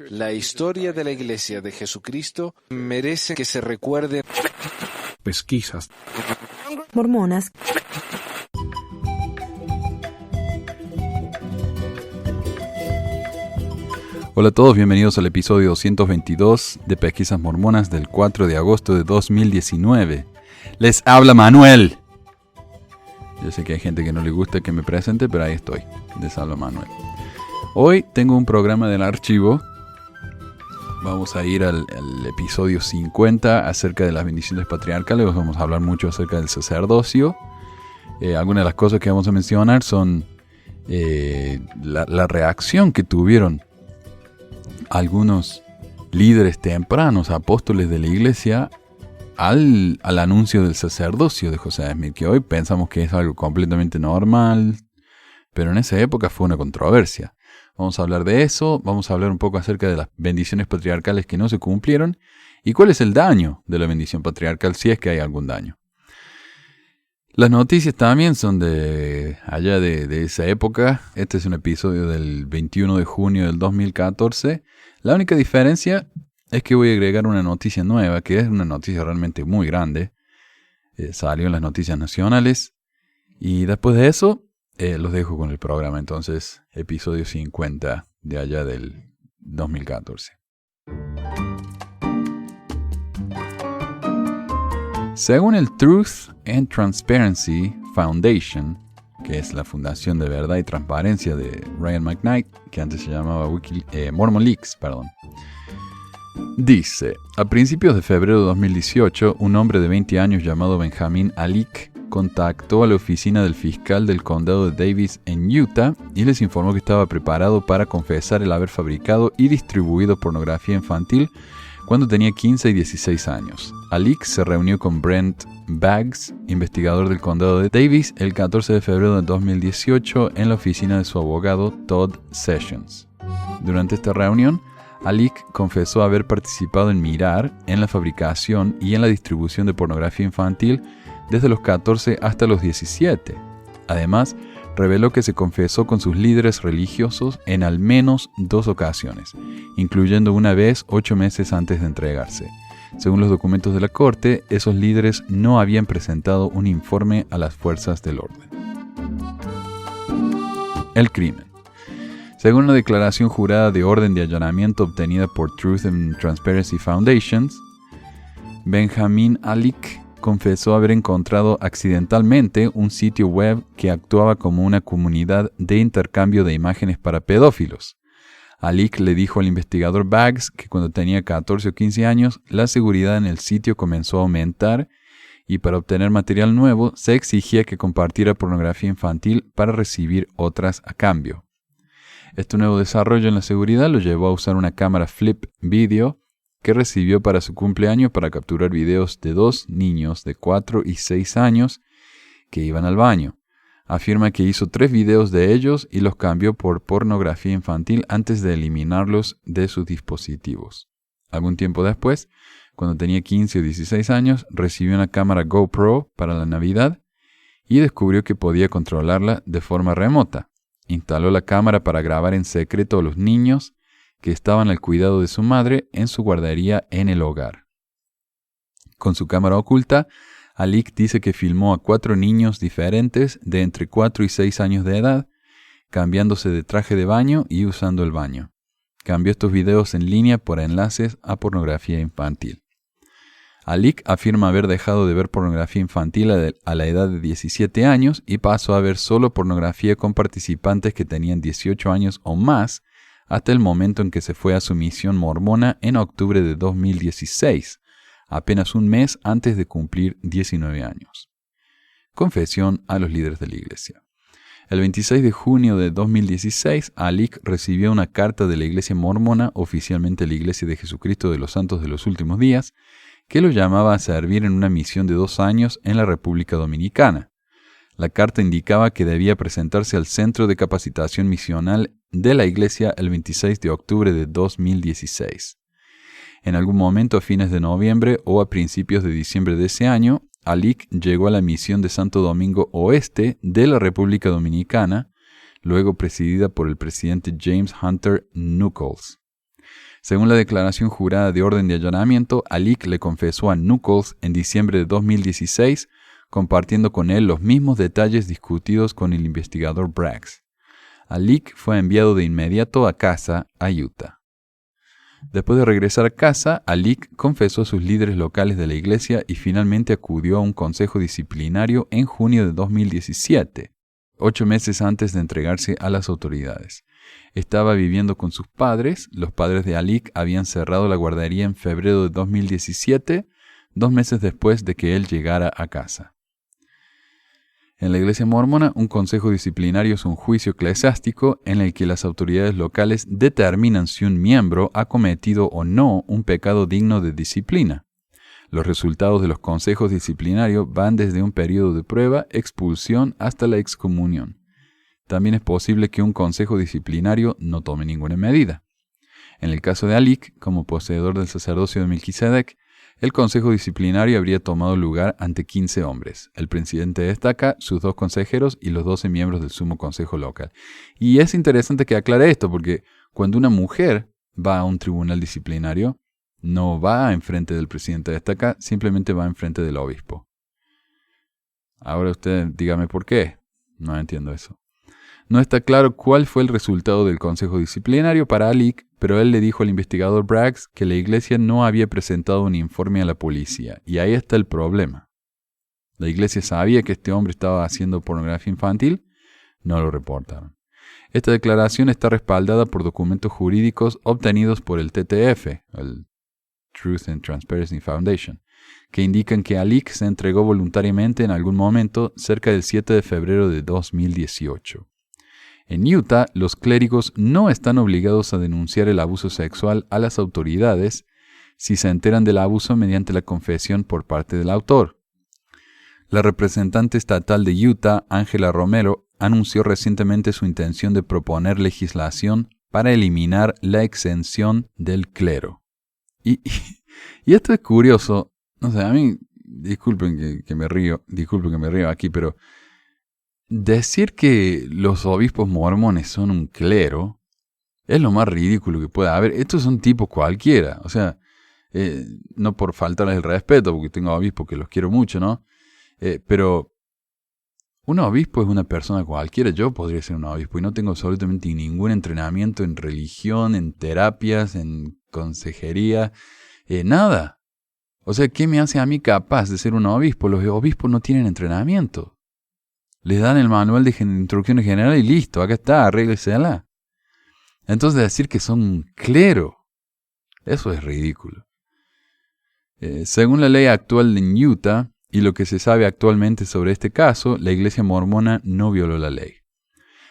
La historia de la Iglesia de Jesucristo merece que se recuerde. Pesquisas mormonas. Hola a todos, bienvenidos al episodio 222 de Pesquisas Mormonas del 4 de agosto de 2019. Les habla Manuel. Yo sé que hay gente que no le gusta que me presente, pero ahí estoy. Les habla Manuel. Hoy tengo un programa del archivo. Vamos a ir al episodio 50 acerca de las bendiciones patriarcales. Vamos a hablar mucho acerca del sacerdocio. Algunas de las cosas que vamos a mencionar son la reacción que tuvieron algunos líderes tempranos, apóstoles de la iglesia, al anuncio del sacerdocio de José Smith, que hoy pensamos que es algo completamente normal, pero en esa época fue una controversia. Vamos a hablar de eso, vamos a hablar un poco acerca de las bendiciones patriarcales que no se cumplieron y cuál es el daño de la bendición patriarcal, si es que hay algún daño. Las noticias también son de allá de esa época. Este es un episodio del 21 de junio del 2014. La única diferencia es que voy a agregar una noticia nueva, que es una noticia realmente muy grande. Salió en las noticias nacionales. Y después de eso, los dejo con el programa. Entonces, episodio 50 de allá del 2014. Según el Truth and Transparency Foundation, que es la Fundación de Verdad y Transparencia de Ryan McKnight, que antes se llamaba Mormon Leaks, dice: a principios de febrero de 2018, un hombre de 20 años llamado Benjamin Alik contactó a la oficina del fiscal del condado de Davis en Utah y les informó que estaba preparado para confesar el haber fabricado y distribuido pornografía infantil cuando tenía 15 y 16 años. Alik se reunió con Brent Baggs, investigador del condado de Davis, el 14 de febrero de 2018 en la oficina de su abogado Todd Sessions. Durante esta reunión, Alik confesó haber participado en mirar, en la fabricación y en la distribución de pornografía infantil desde los 14 hasta los 17. Además, reveló que se confesó con sus líderes religiosos en al menos 2 ocasiones, incluyendo una vez 8 meses antes de entregarse. Según los documentos de la corte, esos líderes no habían presentado un informe a las fuerzas del orden. El crimen. Según una declaración jurada de orden de allanamiento obtenida por Truth and Transparency Foundation, Benjamin Alik confesó haber encontrado accidentalmente un sitio web que actuaba como una comunidad de intercambio de imágenes para pedófilos. Alik le dijo al investigador Baggs que cuando tenía 14 o 15 años, la seguridad en el sitio comenzó a aumentar y para obtener material nuevo se exigía que compartiera pornografía infantil para recibir otras a cambio. Este nuevo desarrollo en la seguridad lo llevó a usar una cámara Flip Video que recibió para su cumpleaños para capturar videos de 2 niños de 4 y 6 años que iban al baño. Afirma que hizo 3 videos de ellos y los cambió por pornografía infantil antes de eliminarlos de sus dispositivos. Algún tiempo después, cuando tenía 15 o 16 años, recibió una cámara GoPro para la Navidad y descubrió que podía controlarla de forma remota. Instaló la cámara para grabar en secreto a los niños que estaban al cuidado de su madre en su guardería en el hogar. Con su cámara oculta, Alik dice que filmó a 4 niños diferentes de entre 4 y 6 años de edad, cambiándose de traje de baño y usando el baño. Cambió estos videos en línea por enlaces a pornografía infantil. Alik afirma haber dejado de ver pornografía infantil a la edad de 17 años y pasó a ver solo pornografía con participantes que tenían 18 años o más, hasta el momento en que se fue a su misión mormona en octubre de 2016, apenas un mes antes de cumplir 19 años. Confesión a los líderes de la iglesia. El 26 de junio de 2016, Alik recibió una carta de la iglesia mormona, oficialmente la Iglesia de Jesucristo de los Santos de los Últimos Días, que lo llamaba a servir en una misión de 2 años en la República Dominicana. La carta indicaba que debía presentarse al Centro de Capacitación Misional de la Iglesia el 26 de octubre de 2016. En algún momento a fines de noviembre o a principios de diciembre de ese año, Alik llegó a la misión de Santo Domingo Oeste de la República Dominicana, luego presidida por el presidente James Hunter Nuckolls. Según la declaración jurada de orden de allanamiento, Alik le confesó a Nuckolls en diciembre de 2016, compartiendo con él los mismos detalles discutidos con el investigador Braggs. Alik fue enviado de inmediato a casa a Utah. Después de regresar a casa, Alik confesó a sus líderes locales de la iglesia y finalmente acudió a un consejo disciplinario en junio de 2017, 8 meses antes de entregarse a las autoridades. Estaba viviendo con sus padres. Los padres de Alik habían cerrado la guardería en febrero de 2017, 2 meses después de que él llegara a casa. En la iglesia mormona, un consejo disciplinario es un juicio eclesiástico en el que las autoridades locales determinan si un miembro ha cometido o no un pecado digno de disciplina. Los resultados de los consejos disciplinarios van desde un periodo de prueba, expulsión, hasta la excomunión. También es posible que un consejo disciplinario no tome ninguna medida. En el caso de Alik, como poseedor del sacerdocio de Melquisedec, el consejo disciplinario habría tomado lugar ante 15 hombres, el presidente de estaca, sus 2 consejeros y los 12 miembros del sumo consejo local. Y es interesante que aclare esto, porque cuando una mujer va a un tribunal disciplinario, no va enfrente del presidente de estaca, simplemente va enfrente del obispo. Ahora usted dígame por qué. No entiendo eso. No está claro cuál fue el resultado del consejo disciplinario para Alik, pero él le dijo al investigador Braggs que la iglesia no había presentado un informe a la policía, y ahí está el problema. La iglesia sabía que este hombre estaba haciendo pornografía infantil, no lo reportaron. Esta declaración está respaldada por documentos jurídicos obtenidos por el TTF, el Truth and Transparency Foundation, que indican que Alik se entregó voluntariamente en algún momento cerca del 7 de febrero de 2018. En Utah, los clérigos no están obligados a denunciar el abuso sexual a las autoridades si se enteran del abuso mediante la confesión por parte del autor. La representante estatal de Utah, Angela Romero, anunció recientemente su intención de proponer legislación para eliminar la exención del clero. Y esto es curioso. No sé, a mí, disculpen que me río aquí, pero decir que los obispos mormones son un clero es lo más ridículo que pueda haber. Estos son tipos cualquiera. O sea, no por faltarles el respeto, porque tengo obispos que los quiero mucho, ¿no? Pero un obispo es una persona cualquiera. Yo podría ser un obispo y no tengo absolutamente ningún entrenamiento en religión, en terapias, en consejería, nada. O sea, ¿qué me hace a mí capaz de ser un obispo? Los obispos no tienen entrenamiento. Les dan el manual de instrucciones generales y listo, acá está, arréglesela. Entonces decir que son un clero, eso es ridículo. Según la ley actual en Utah y lo que se sabe actualmente sobre este caso, la iglesia mormona no violó la ley.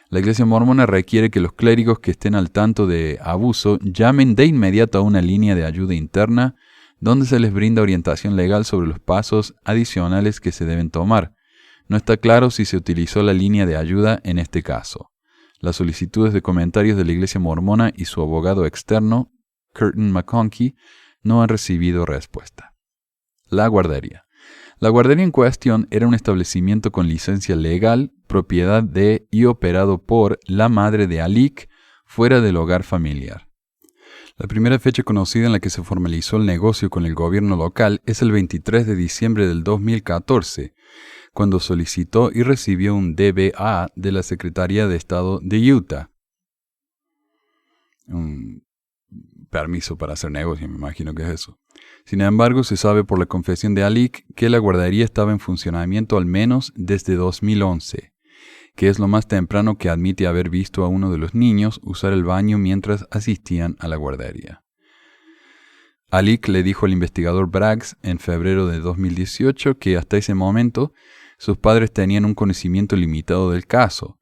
La iglesia mormona requiere que los clérigos que estén al tanto de abuso llamen de inmediato a una línea de ayuda interna donde se les brinda orientación legal sobre los pasos adicionales que se deben tomar. No está claro si se utilizó la línea de ayuda en este caso. Las solicitudes de comentarios de la iglesia mormona y su abogado externo, Curtin McConkie, no han recibido respuesta. La guardería. La guardería en cuestión era un establecimiento con licencia legal, propiedad de y operado por la madre de Alik, fuera del hogar familiar. La primera fecha conocida en la que se formalizó el negocio con el gobierno local es el 23 de diciembre del 2014, cuando solicitó y recibió un DBA de la Secretaría de Estado de Utah. Un permiso para hacer negocio, me imagino que es eso. Sin embargo, se sabe por la confesión de Alik que la guardería estaba en funcionamiento al menos desde 2011, que es lo más temprano que admite haber visto a uno de los niños usar el baño mientras asistían a la guardería. Alik le dijo al investigador Braggs en febrero de 2018 que hasta ese momento sus padres tenían un conocimiento limitado del caso.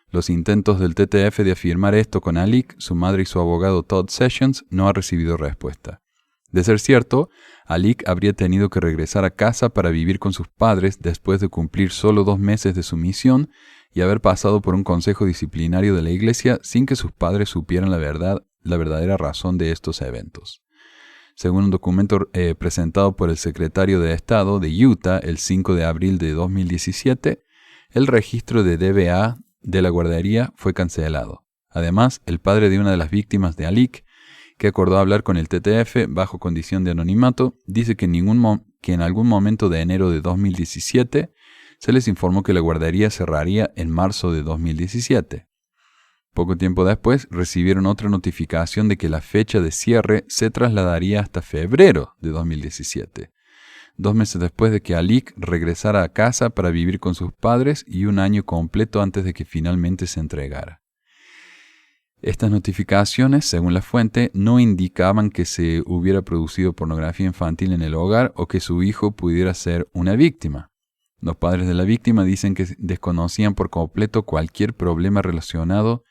Los intentos del TTF de afirmar esto con Alik, su madre y su abogado Todd Sessions, no han recibido respuesta. De ser cierto, Alik habría tenido que regresar a casa para vivir con sus padres después de cumplir solo 2 meses de su misión y haber pasado por un consejo disciplinario de la iglesia sin que sus padres supieran la verdadera razón de estos eventos. Según un documento presentado por el secretario de Estado de Utah el 5 de abril de 2017, el registro de DBA de la guardería fue cancelado. Además, el padre de una de las víctimas de Alik, que acordó hablar con el TTF bajo condición de anonimato, dice que en algún momento de enero de 2017 se les informó que la guardería cerraría en marzo de 2017. Poco tiempo después recibieron otra notificación de que la fecha de cierre se trasladaría hasta febrero de 2017, 2 meses después de que Alik regresara a casa para vivir con sus padres y un año completo antes de que finalmente se entregara. Estas notificaciones, según la fuente, no indicaban que se hubiera producido pornografía infantil en el hogar o que su hijo pudiera ser una víctima. Los padres de la víctima dicen que desconocían por completo cualquier problema relacionado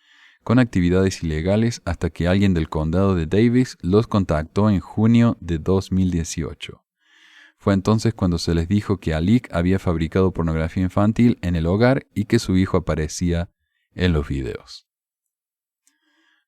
con actividades ilegales hasta que alguien del condado de Davis los contactó en junio de 2018. Fue entonces cuando se les dijo que Alik había fabricado pornografía infantil en el hogar y que su hijo aparecía en los videos.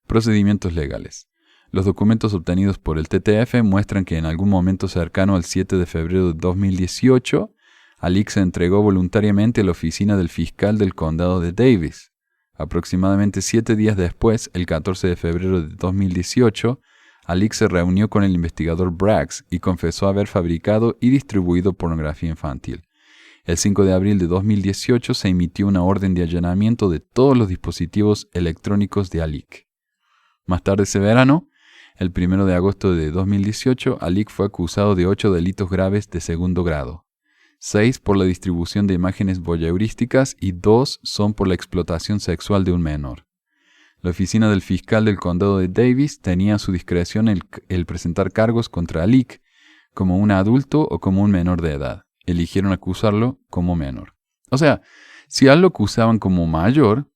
Procedimientos legales. Los documentos obtenidos por el TTF muestran que en algún momento cercano al 7 de febrero de 2018, Alik se entregó voluntariamente a la oficina del fiscal del condado de Davis. Aproximadamente 7 días después, el 14 de febrero de 2018, Alik se reunió con el investigador Braggs y confesó haber fabricado y distribuido pornografía infantil. El 5 de abril de 2018 se emitió una orden de allanamiento de todos los dispositivos electrónicos de Alik. Más tarde ese verano, el 1 de agosto de 2018, Alik fue acusado de 8 delitos graves de segundo grado. 6 por la distribución de imágenes voyeurísticas y 2 son por la explotación sexual de un menor. La oficina del fiscal del condado de Davis tenía a su discreción el presentar cargos contra Alik como un adulto o como un menor de edad. Eligieron acusarlo como menor. O sea, si a él lo acusaban como mayor,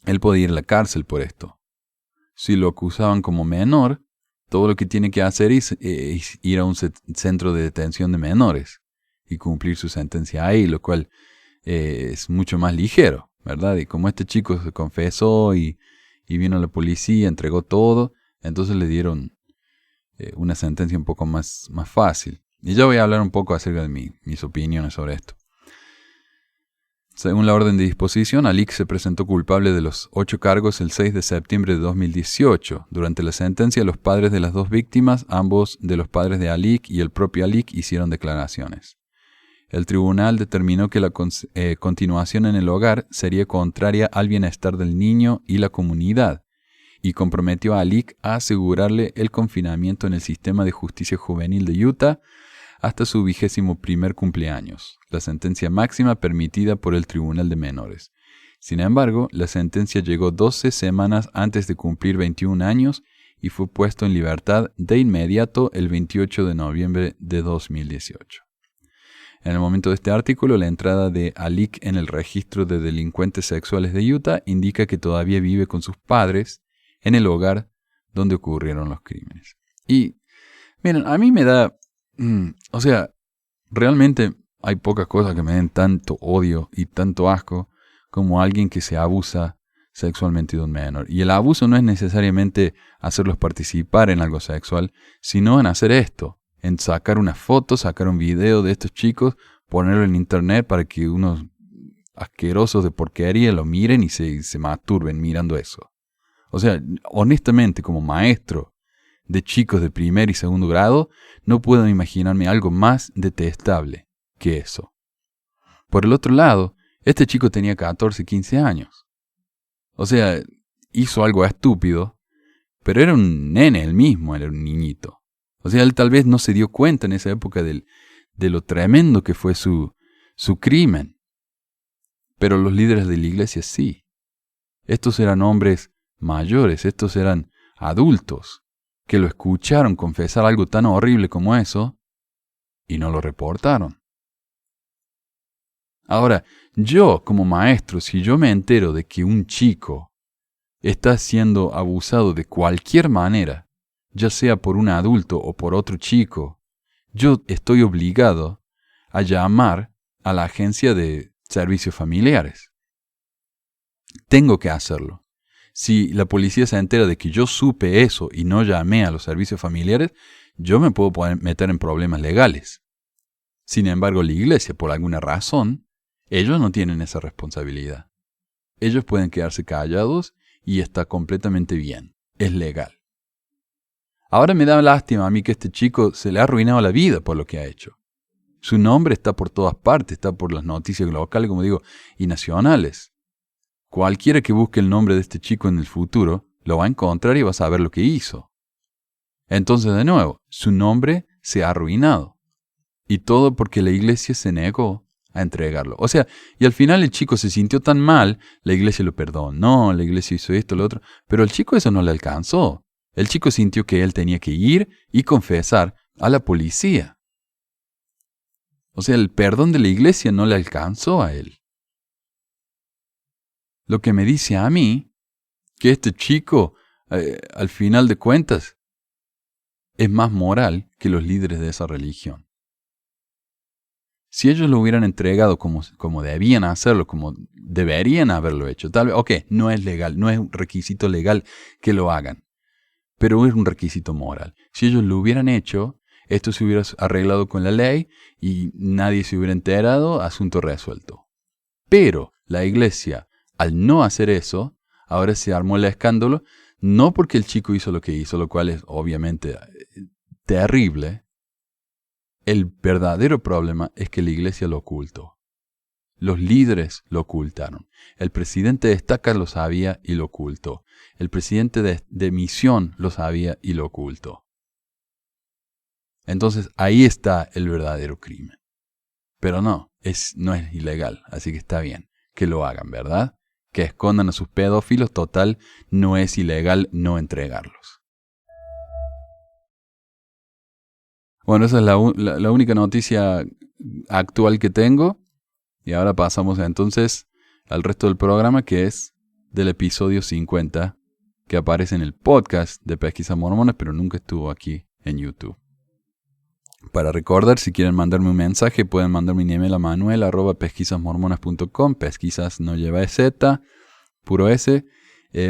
él podía ir a la cárcel por esto. Si lo acusaban como menor, todo lo que tiene que hacer es ir a un centro de detención de menores y cumplir su sentencia ahí, lo cual es mucho más ligero, ¿verdad? Y como este chico se confesó y vino la policía, entregó todo, entonces le dieron una sentencia un poco más fácil. Y yo voy a hablar un poco acerca de mis opiniones sobre esto. Según la orden de disposición, Alik se presentó culpable de los 8 cargos el 6 de septiembre de 2018. Durante la sentencia, los padres de las 2 víctimas, ambos de los padres de Alik y el propio Alik, hicieron declaraciones. El tribunal determinó que la continuación en el hogar sería contraria al bienestar del niño y la comunidad, y comprometió a Alik a asegurarle el confinamiento en el sistema de justicia juvenil de Utah hasta su 21º cumpleaños, la sentencia máxima permitida por el Tribunal de Menores. Sin embargo, la sentencia llegó 12 semanas antes de cumplir 21 años y fue puesto en libertad de inmediato el 28 de noviembre de 2018. En el momento de este artículo, la entrada de Alik en el registro de delincuentes sexuales de Utah indica que todavía vive con sus padres en el hogar donde ocurrieron los crímenes. Y, miren, a mí me da... realmente hay pocas cosas que me den tanto odio y tanto asco como alguien que se abusa sexualmente de un menor. Y el abuso no es necesariamente hacerlos participar en algo sexual, sino en hacer esto, en sacar una foto, sacar un video de estos chicos, ponerlo en internet para que unos asquerosos de porquería lo miren y se masturben mirando eso. O sea, honestamente, como maestro de chicos de primer y segundo grado, no puedo imaginarme algo más detestable que eso. Por el otro lado, este chico tenía 14, 15 años. O sea, hizo algo estúpido, pero era un nene él mismo, era un niñito. O sea, él tal vez no se dio cuenta en esa época de lo tremendo que fue su crimen. Pero los líderes de la iglesia sí. Estos eran hombres mayores, estos eran adultos que lo escucharon confesar algo tan horrible como eso y no lo reportaron. Ahora, yo como maestro, si yo me entero de que un chico está siendo abusado de cualquier manera, ya sea por un adulto o por otro chico, yo estoy obligado a llamar a la agencia de servicios familiares. Tengo que hacerlo. Si la policía se entera de que yo supe eso y no llamé a los servicios familiares, yo me puedo meter en problemas legales. Sin embargo, la iglesia, por alguna razón, ellos no tienen esa responsabilidad. ellos pueden quedarse callados y está completamente bien. Es legal. Ahora me da lástima a mí que este chico se le ha arruinado la vida por lo que ha hecho. Su nombre está por todas partes, está por las noticias locales, como digo, y nacionales. Cualquiera que busque el nombre de este chico en el futuro, lo va a encontrar y va a saber lo que hizo. Entonces, de nuevo, su nombre se ha arruinado. Y todo porque la iglesia se negó a entregarlo. O sea, y al final el chico se sintió tan mal, la iglesia lo perdonó, la iglesia hizo esto, lo otro, pero al chico eso no le alcanzó. El chico sintió que él tenía que ir y confesar a la policía. O sea, el perdón de la iglesia no le alcanzó a él. Lo que me dice a mí, que este chico, al final de cuentas, es más moral que los líderes de esa religión. Si ellos lo hubieran entregado como debían hacerlo, como deberían haberlo hecho, tal vez, ok, no es legal, no es un requisito legal que lo hagan, pero es un requisito moral. Si ellos lo hubieran hecho, esto se hubiera arreglado con la ley y nadie se hubiera enterado, asunto resuelto. Pero la iglesia, al no hacer eso, ahora se armó el escándalo, no porque el chico hizo lo que hizo, lo cual es obviamente terrible. El verdadero problema es que la iglesia lo ocultó. Los líderes lo ocultaron. El presidente de Estaca lo sabía y lo ocultó. El presidente de Misión lo sabía y lo ocultó. Entonces ahí está el verdadero crimen. Pero no es ilegal, así que está bien que lo hagan, ¿verdad? Que escondan a sus pedófilos, total, no es ilegal no entregarlos. Bueno, esa es la única noticia actual que tengo. Y ahora pasamos entonces al resto del programa, que es del episodio 50, que aparece en el podcast de Pesquisas Mormonas, pero nunca estuvo aquí en YouTube. Para recordar, si quieren mandarme un mensaje, pueden mandarme un email a manuel@pesquisasmormonas.com. Pesquisas no lleva Z, puro S.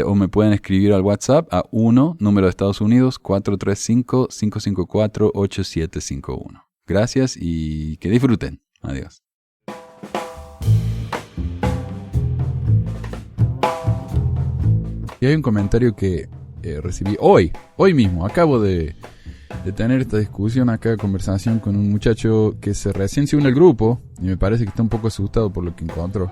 O me pueden escribir al WhatsApp a 1, número de Estados Unidos, 435-554-8751. Gracias y que disfruten. Adiós. Y hay un comentario que recibí hoy mismo. Acabo de tener esta discusión acá, conversación con un muchacho que recién se une al grupo y me parece que está un poco asustado por lo que encontró.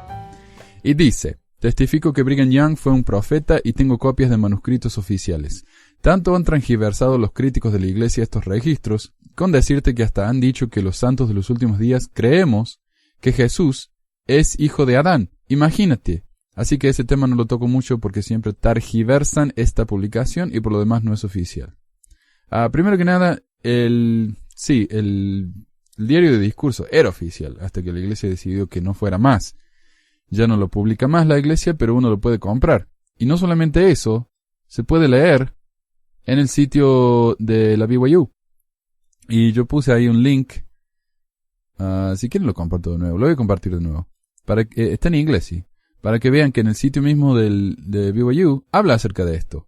Y dice: testifico que Brigham Young fue un profeta y tengo copias de manuscritos oficiales. Tanto han transgiversado los críticos de la iglesia estos registros, con decirte que hasta han dicho que los santos de los últimos días creemos que Jesús es hijo de Adán. Imagínate. Así que ese tema no lo toco mucho porque siempre targiversan esta publicación y por lo demás no es oficial. Primero que nada, el diario de discurso era oficial hasta que la iglesia decidió que no fuera más. Ya no lo publica más la iglesia, pero uno lo puede comprar. Y no solamente eso, se puede leer en el sitio de la BYU. Y yo puse ahí un link. Si quieren lo comparto de nuevo. Lo voy a compartir de nuevo. Está en inglés, sí. Para que vean que en el sitio mismo de BYU habla acerca de esto.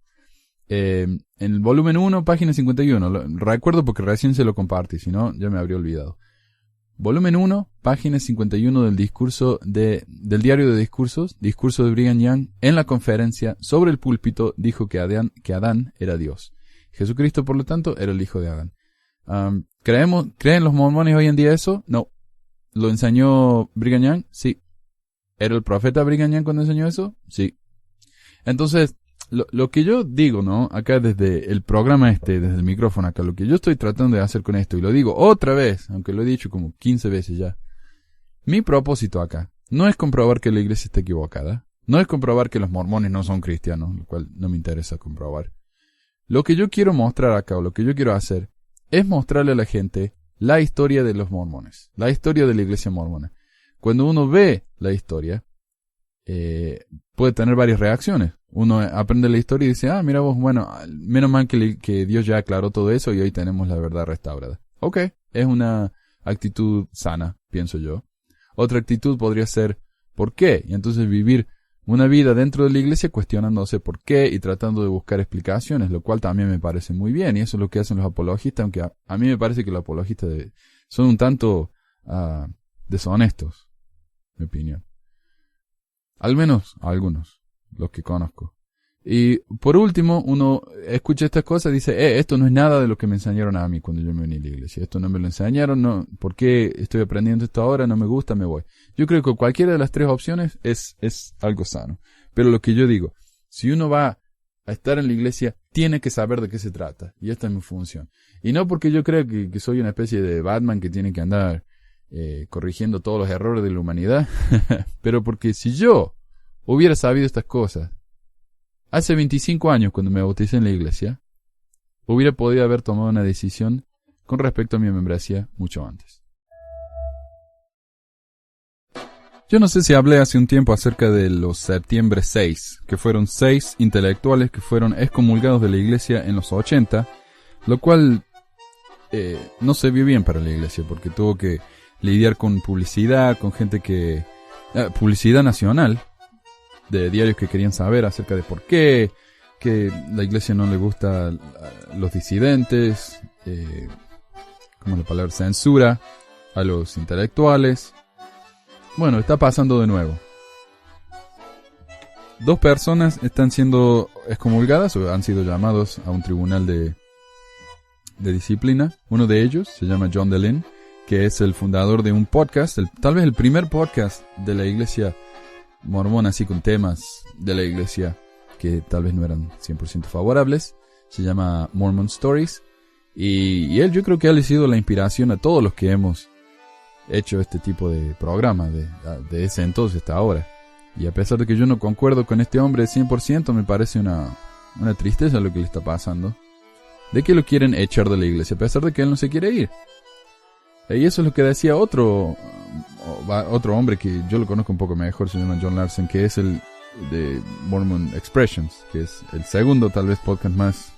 En el volumen 1, página 51. Recuerdo porque recién se lo compartí, si no ya me habría olvidado. Volumen 1, página 51 del diario de discursos, discurso de Brigham Young, en la conferencia sobre el púlpito dijo que Adán era Dios. Jesucristo, por lo tanto, era el hijo de Adán. ¿Creen los mormones hoy en día eso? No. ¿Lo enseñó Brigham Young? Sí. ¿Era el profeta Brigham Young cuando enseñó eso? Sí. Entonces, lo que yo digo, ¿no? Acá desde el programa desde el micrófono acá, lo que yo estoy tratando de hacer con esto, y lo digo otra vez, aunque lo he dicho como 15 veces ya. Mi propósito acá no es comprobar que la iglesia está equivocada. No es comprobar que los mormones no son cristianos, lo cual no me interesa comprobar. Lo que yo quiero mostrar acá, o lo que yo quiero hacer, es mostrarle a la gente la historia de los mormones, la historia de la iglesia mormona. Cuando uno ve la historia, puede tener varias reacciones. Uno aprende la historia y dice, mira vos, bueno, menos mal que Dios ya aclaró todo eso y hoy tenemos la verdad restaurada. Ok, es una actitud sana, pienso yo. Otra actitud podría ser, ¿por qué? Y entonces vivir una vida dentro de la iglesia cuestionándose por qué y tratando de buscar explicaciones, lo cual también me parece muy bien. Y eso es lo que hacen los apologistas, aunque a mí me parece que los apologistas son un tanto deshonestos, mi opinión. Al menos algunos, los que conozco. Y por último, uno escucha estas cosas y dice, esto no es nada de lo que me enseñaron a mí cuando yo me uní a la iglesia. Esto no me lo enseñaron, no. ¿Por qué estoy aprendiendo esto ahora? No me gusta, me voy. Yo creo que cualquiera de las tres opciones es algo sano. Pero lo que yo digo, si uno va a estar en la iglesia, tiene que saber de qué se trata. Y esta es mi función. Y no porque yo creo que soy una especie de Batman que tiene que andar corrigiendo todos los errores de la humanidad. Pero porque si yo hubiera sabido estas cosas hace 25 años cuando me bauticé en la iglesia, hubiera podido haber tomado una decisión con respecto a mi membresía mucho antes. Yo no sé si hablé hace un tiempo acerca de los septiembre 6, que fueron 6 intelectuales que fueron excomulgados de la iglesia en los 80, lo cual no se vio bien para la iglesia, porque tuvo que lidiar con publicidad, con gente que... publicidad nacional, de diarios que querían saber acerca de por qué, que la iglesia no le gusta a los disidentes, como la palabra censura, a los intelectuales. Bueno, está pasando de nuevo. 2 personas están siendo excomulgadas o han sido llamados a un tribunal de disciplina. Uno de ellos se llama John Dehlin, que es el fundador de un podcast, tal vez el primer podcast de la iglesia mormona, así con temas de la iglesia que tal vez no eran 100% favorables. Se llama Mormon Stories. Y él, yo creo que él ha sido la inspiración a todos los que hemos hecho este tipo de programa de ese entonces hasta ahora. Y a pesar de que yo no concuerdo con este hombre 100%, me parece una tristeza lo que le está pasando. De que lo quieren echar de la iglesia, a pesar de que él no se quiere ir. Y eso es lo que decía otro hombre que yo lo conozco un poco mejor, se llama John Larson, que es el de Mormon Expressions, que es el segundo tal vez podcast más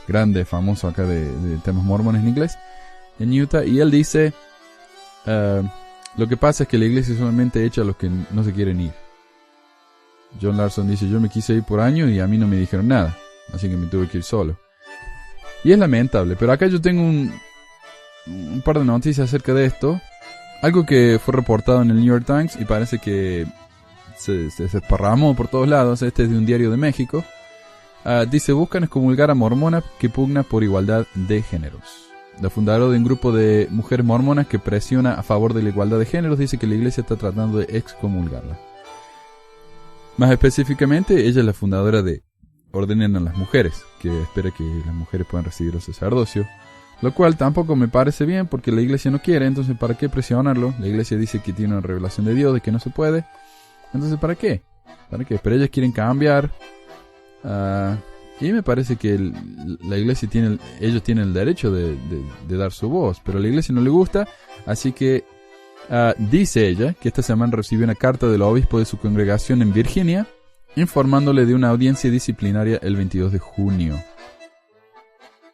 grande, famoso acá de temas mormones en inglés, en Utah. Y él dice, lo que pasa es que la iglesia solamente echa a los que no se quieren ir. John Larson dice, yo me quise ir por años y a mí no me dijeron nada, así que me tuve que ir solo. Y es lamentable, pero acá yo tengo un par de noticias acerca de esto. Algo que fue reportado en el New York Times y parece que se esparramó por todos lados. Este es de un diario de México. Dice, buscan excomulgar a mormona que pugna por igualdad de géneros. La fundadora de un grupo de mujeres mormonas que presiona a favor de la igualdad de géneros dice que la iglesia está tratando de excomulgarla. Más específicamente, ella es la fundadora de Ordenen a las Mujeres, que espera que las mujeres puedan recibir el sacerdocio. Lo cual tampoco me parece bien porque la iglesia no quiere, entonces ¿para qué presionarlo? La iglesia dice que tiene una revelación de Dios, de que no se puede. Entonces ¿para qué? ¿Para qué? Pero ellas quieren cambiar. Y me parece que la iglesia ellos tienen el derecho de dar su voz, pero a la iglesia no le gusta, así que dice ella que esta semana recibió una carta del obispo de su congregación en Virginia, informándole de una audiencia disciplinaria el 22 de junio.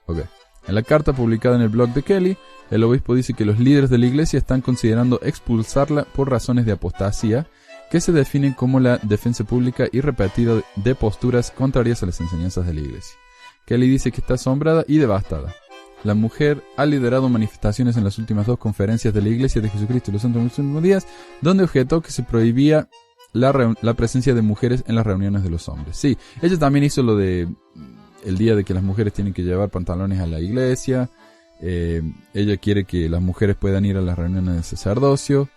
Ok. En la carta publicada en el blog de Kelly, el obispo dice que los líderes de la iglesia están considerando expulsarla por razones de apostasía, que se definen como la defensa pública y repetida de posturas contrarias a las enseñanzas de la iglesia. Kelly dice que está asombrada y devastada. La mujer ha liderado manifestaciones en las últimas 2 conferencias de la Iglesia de Jesucristo y los Santos de los Últimos Días, donde objetó que se prohibía la presencia de mujeres en las reuniones de los hombres. Sí, ella también hizo lo de el día de que las mujeres tienen que llevar pantalones a la iglesia. Ella quiere que las mujeres puedan ir a las reuniones del sacerdocio,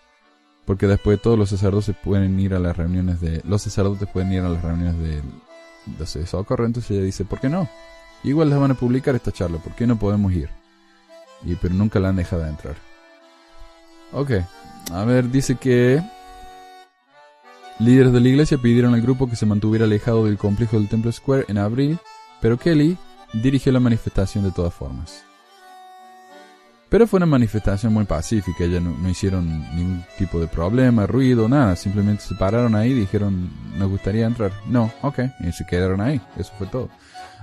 porque después de todo los sacerdotes pueden ir a las reuniones de socorro. Entonces ella dice, ¿por qué no? Igual les van a publicar esta charla, ¿por qué no podemos ir? Pero nunca la han dejado entrar. Ok, a ver, dice que líderes de la iglesia pidieron al grupo que se mantuviera alejado del complejo del Temple Square en abril, pero Kelly dirigió la manifestación de todas formas. Pero fue una manifestación muy pacífica, ella no hicieron ningún tipo de problema, ruido, nada, simplemente se pararon ahí y dijeron, nos gustaría entrar. No, ok, y se quedaron ahí, eso fue todo.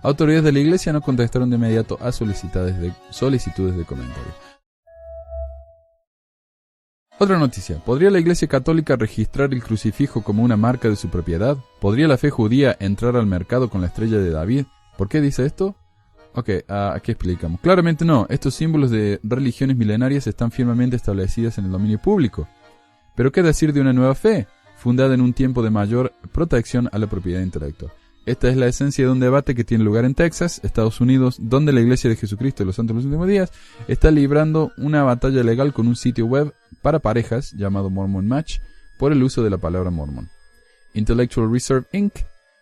Autoridades de la iglesia no contestaron de inmediato a solicitudes de comentarios. Otra noticia, ¿podría la iglesia católica registrar el crucifijo como una marca de su propiedad? ¿Podría la fe judía entrar al mercado con la estrella de David? ¿Por qué dice esto? Ok, aquí explicamos. Claramente no, estos símbolos de religiones milenarias están firmemente establecidas en el dominio público. ¿Pero qué decir de una nueva fe? fundada en un tiempo de mayor protección a la propiedad intelectual. Esta es la esencia de un debate que tiene lugar en Texas, Estados Unidos, donde la Iglesia de Jesucristo de los Santos de los Últimos Días está librando una batalla legal con un sitio web para parejas llamado Mormon Match por el uso de la palabra mormón. Intellectual Reserve Inc.,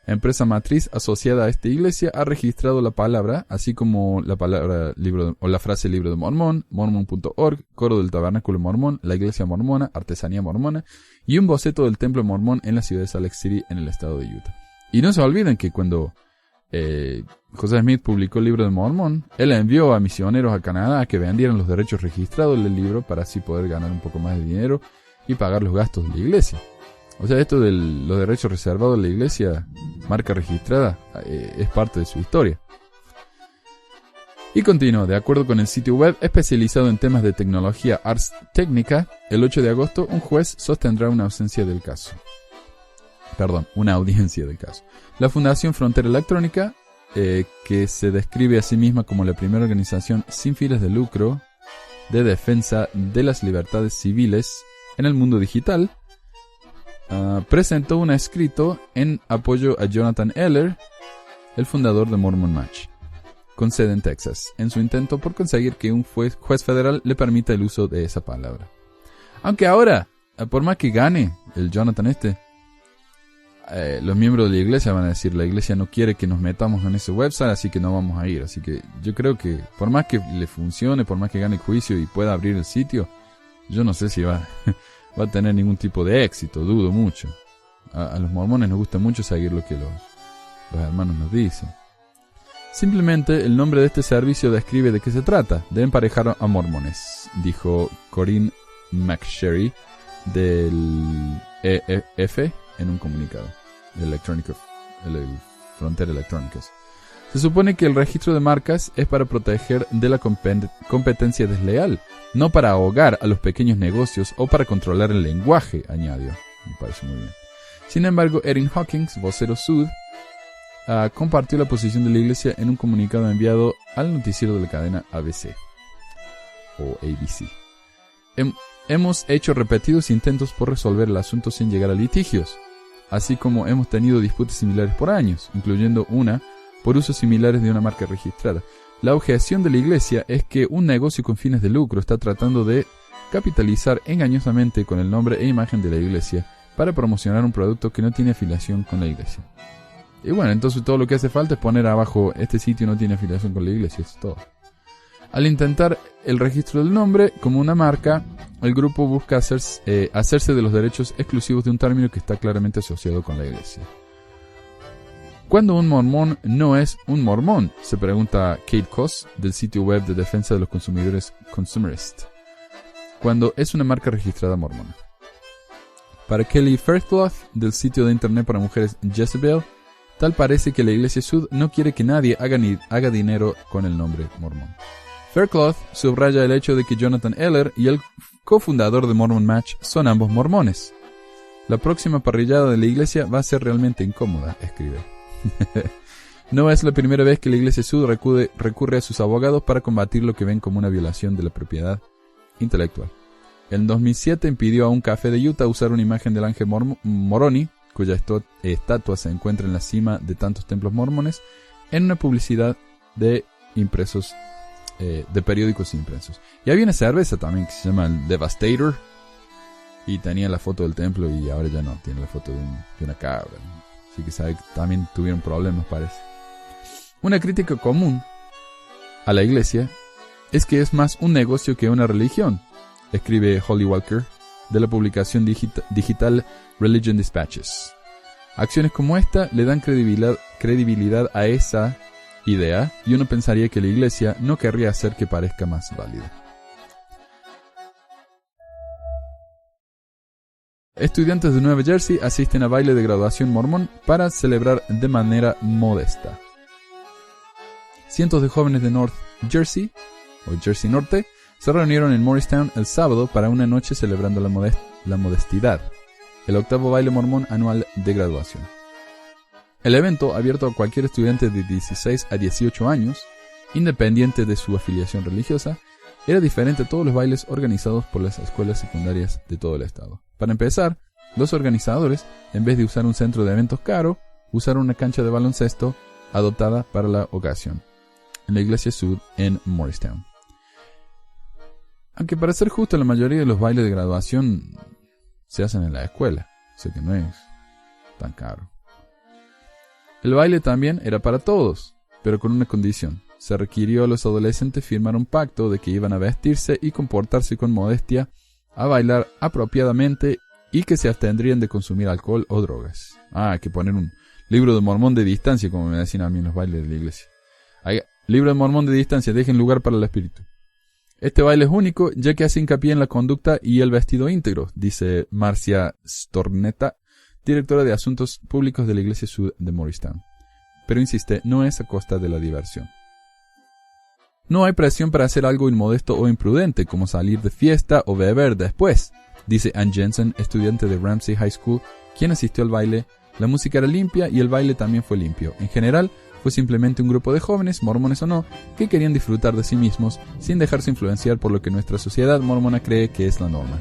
empresa matriz asociada a esta iglesia, ha registrado la palabra, así como la palabra libro o la frase libro de Mormón, mormon.org, coro del tabernáculo mormón, la iglesia mormona, artesanía mormona y un boceto del templo mormón en la ciudad de Salt Lake City en el estado de Utah. Y no se olviden que cuando José Smith publicó el libro de Mormón, él envió a misioneros a Canadá a que vendieran los derechos registrados del libro para así poder ganar un poco más de dinero y pagar los gastos de la iglesia. O sea, esto de los derechos reservados de la iglesia, marca registrada, es parte de su historia. Y continúa, de acuerdo con el sitio web especializado en temas de tecnología Ars Technica, el 8 de agosto un juez sostendrá una audiencia del caso. La Fundación Frontera Electrónica, que se describe a sí misma como la primera organización sin fines de lucro de defensa de las libertades civiles en el mundo digital, presentó un escrito en apoyo a Jonathan Eller, el fundador de Mormon Match, con sede en Texas, en su intento por conseguir que un juez federal le permita el uso de esa palabra. Aunque ahora, por más que gane el Jonathan los miembros de la iglesia van a decir, la iglesia no quiere que nos metamos en ese website, así que no vamos a ir. Así que yo creo que por más que le funcione, por más que gane el juicio y pueda abrir el sitio, yo no sé si va a tener ningún tipo de éxito, dudo mucho. A los mormones nos gusta mucho seguir lo que los hermanos nos dicen. Simplemente el nombre de este servicio describe de qué se trata, de emparejar a mormones, dijo Corinne McSherry del EF en un comunicado de Frontera Electrónicas. Se supone que el registro de marcas es para proteger de la competencia desleal, no para ahogar a los pequeños negocios o para controlar el lenguaje, añadió. Me parece muy bien. Sin embargo, Erin Hawkins, vocero Sud, compartió la posición de la iglesia en un comunicado enviado al noticiero de la cadena ABC o ABC. Hemos hecho repetidos intentos por resolver el asunto sin llegar a litigios, así como hemos tenido disputas similares por años, incluyendo una por usos similares de una marca registrada. La objeción de la iglesia es que un negocio con fines de lucro está tratando de capitalizar engañosamente con el nombre e imagen de la iglesia para promocionar un producto que no tiene afiliación con la iglesia. Y bueno, entonces todo lo que hace falta es poner abajo, este sitio no tiene afiliación con la iglesia, eso es todo. Al intentar el registro del nombre como una marca, el grupo busca hacerse de los derechos exclusivos de un término que está claramente asociado con la iglesia. ¿Cuándo un mormón no es un mormón?, se pregunta Kate Koss del sitio web de defensa de los consumidores Consumerist. Cuando es una marca registrada mormona. Para Kelly Faircloth del sitio de internet para mujeres Jezebel, tal parece que la iglesia Sud no quiere que nadie haga dinero con el nombre mormón. Faircloth subraya el hecho de que Jonathan Eller y el cofundador de Mormon Match son ambos mormones. La próxima parrillada de la iglesia va a ser realmente incómoda, escribe. No es la primera vez que la iglesia Sud recurre a sus abogados para combatir lo que ven como una violación de la propiedad intelectual. En 2007 impidió a un café de Utah usar una imagen del ángel Moroni, cuya estatua se encuentra en la cima de tantos templos mormones, en una publicidad de impresos de periódicos impresos. Y había una cerveza también que se llama el Devastator y tenía la foto del templo y ahora ya no, tiene la foto de una cabra, ¿no? Así que sabe que también tuvieron problemas, parece. Una crítica común a la iglesia es que es más un negocio que una religión, escribe Holly Walker de la publicación digital Religion Dispatches. Acciones como esta le dan credibilidad a esa idea y uno pensaría que la iglesia no querría hacer que parezca más válida. Estudiantes de Nueva Jersey asisten a baile de graduación mormón para celebrar de manera modesta. Cientos de jóvenes de North Jersey, o Jersey Norte, se reunieron en Morristown el sábado para una noche celebrando la modestidad, el octavo baile mormón anual de graduación. El evento, abierto a cualquier estudiante de 16 a 18 años, independiente de su afiliación religiosa, era diferente a todos los bailes organizados por las escuelas secundarias de todo el estado. Para empezar, Los organizadores, en vez de usar un centro de eventos caro, usaron una cancha de baloncesto adoptada para la ocasión, en la iglesia Sud en Morristown. Aunque para ser justo, la mayoría de los bailes de graduación se hacen en la escuela, así que no es tan caro. El baile también era para todos, pero con una condición. Se requirió a los adolescentes firmar un pacto de que iban a vestirse y comportarse con modestia, a bailar apropiadamente y que se abstendrían de consumir alcohol o drogas. Hay que poner un libro de Mormón de distancia, como me decían a mí en los bailes de la iglesia. Libro de Mormón de distancia, dejen lugar para el espíritu. Este baile es único, ya que hace hincapié en la conducta y el vestido íntegro, dice Marcia Stornetta, directora de Asuntos Públicos de la Iglesia Sud de Morristown. Pero insiste, no es a costa de la diversión. No hay presión para hacer algo inmodesto o imprudente, como salir de fiesta o beber después, dice Ann Jensen, estudiante de Ramsey High School, quien asistió al baile. La música era limpia y el baile también fue limpio. En general, fue simplemente un grupo de jóvenes, mormones o no, que querían disfrutar de sí mismos sin dejarse influenciar por lo que nuestra sociedad mormona cree que es la norma.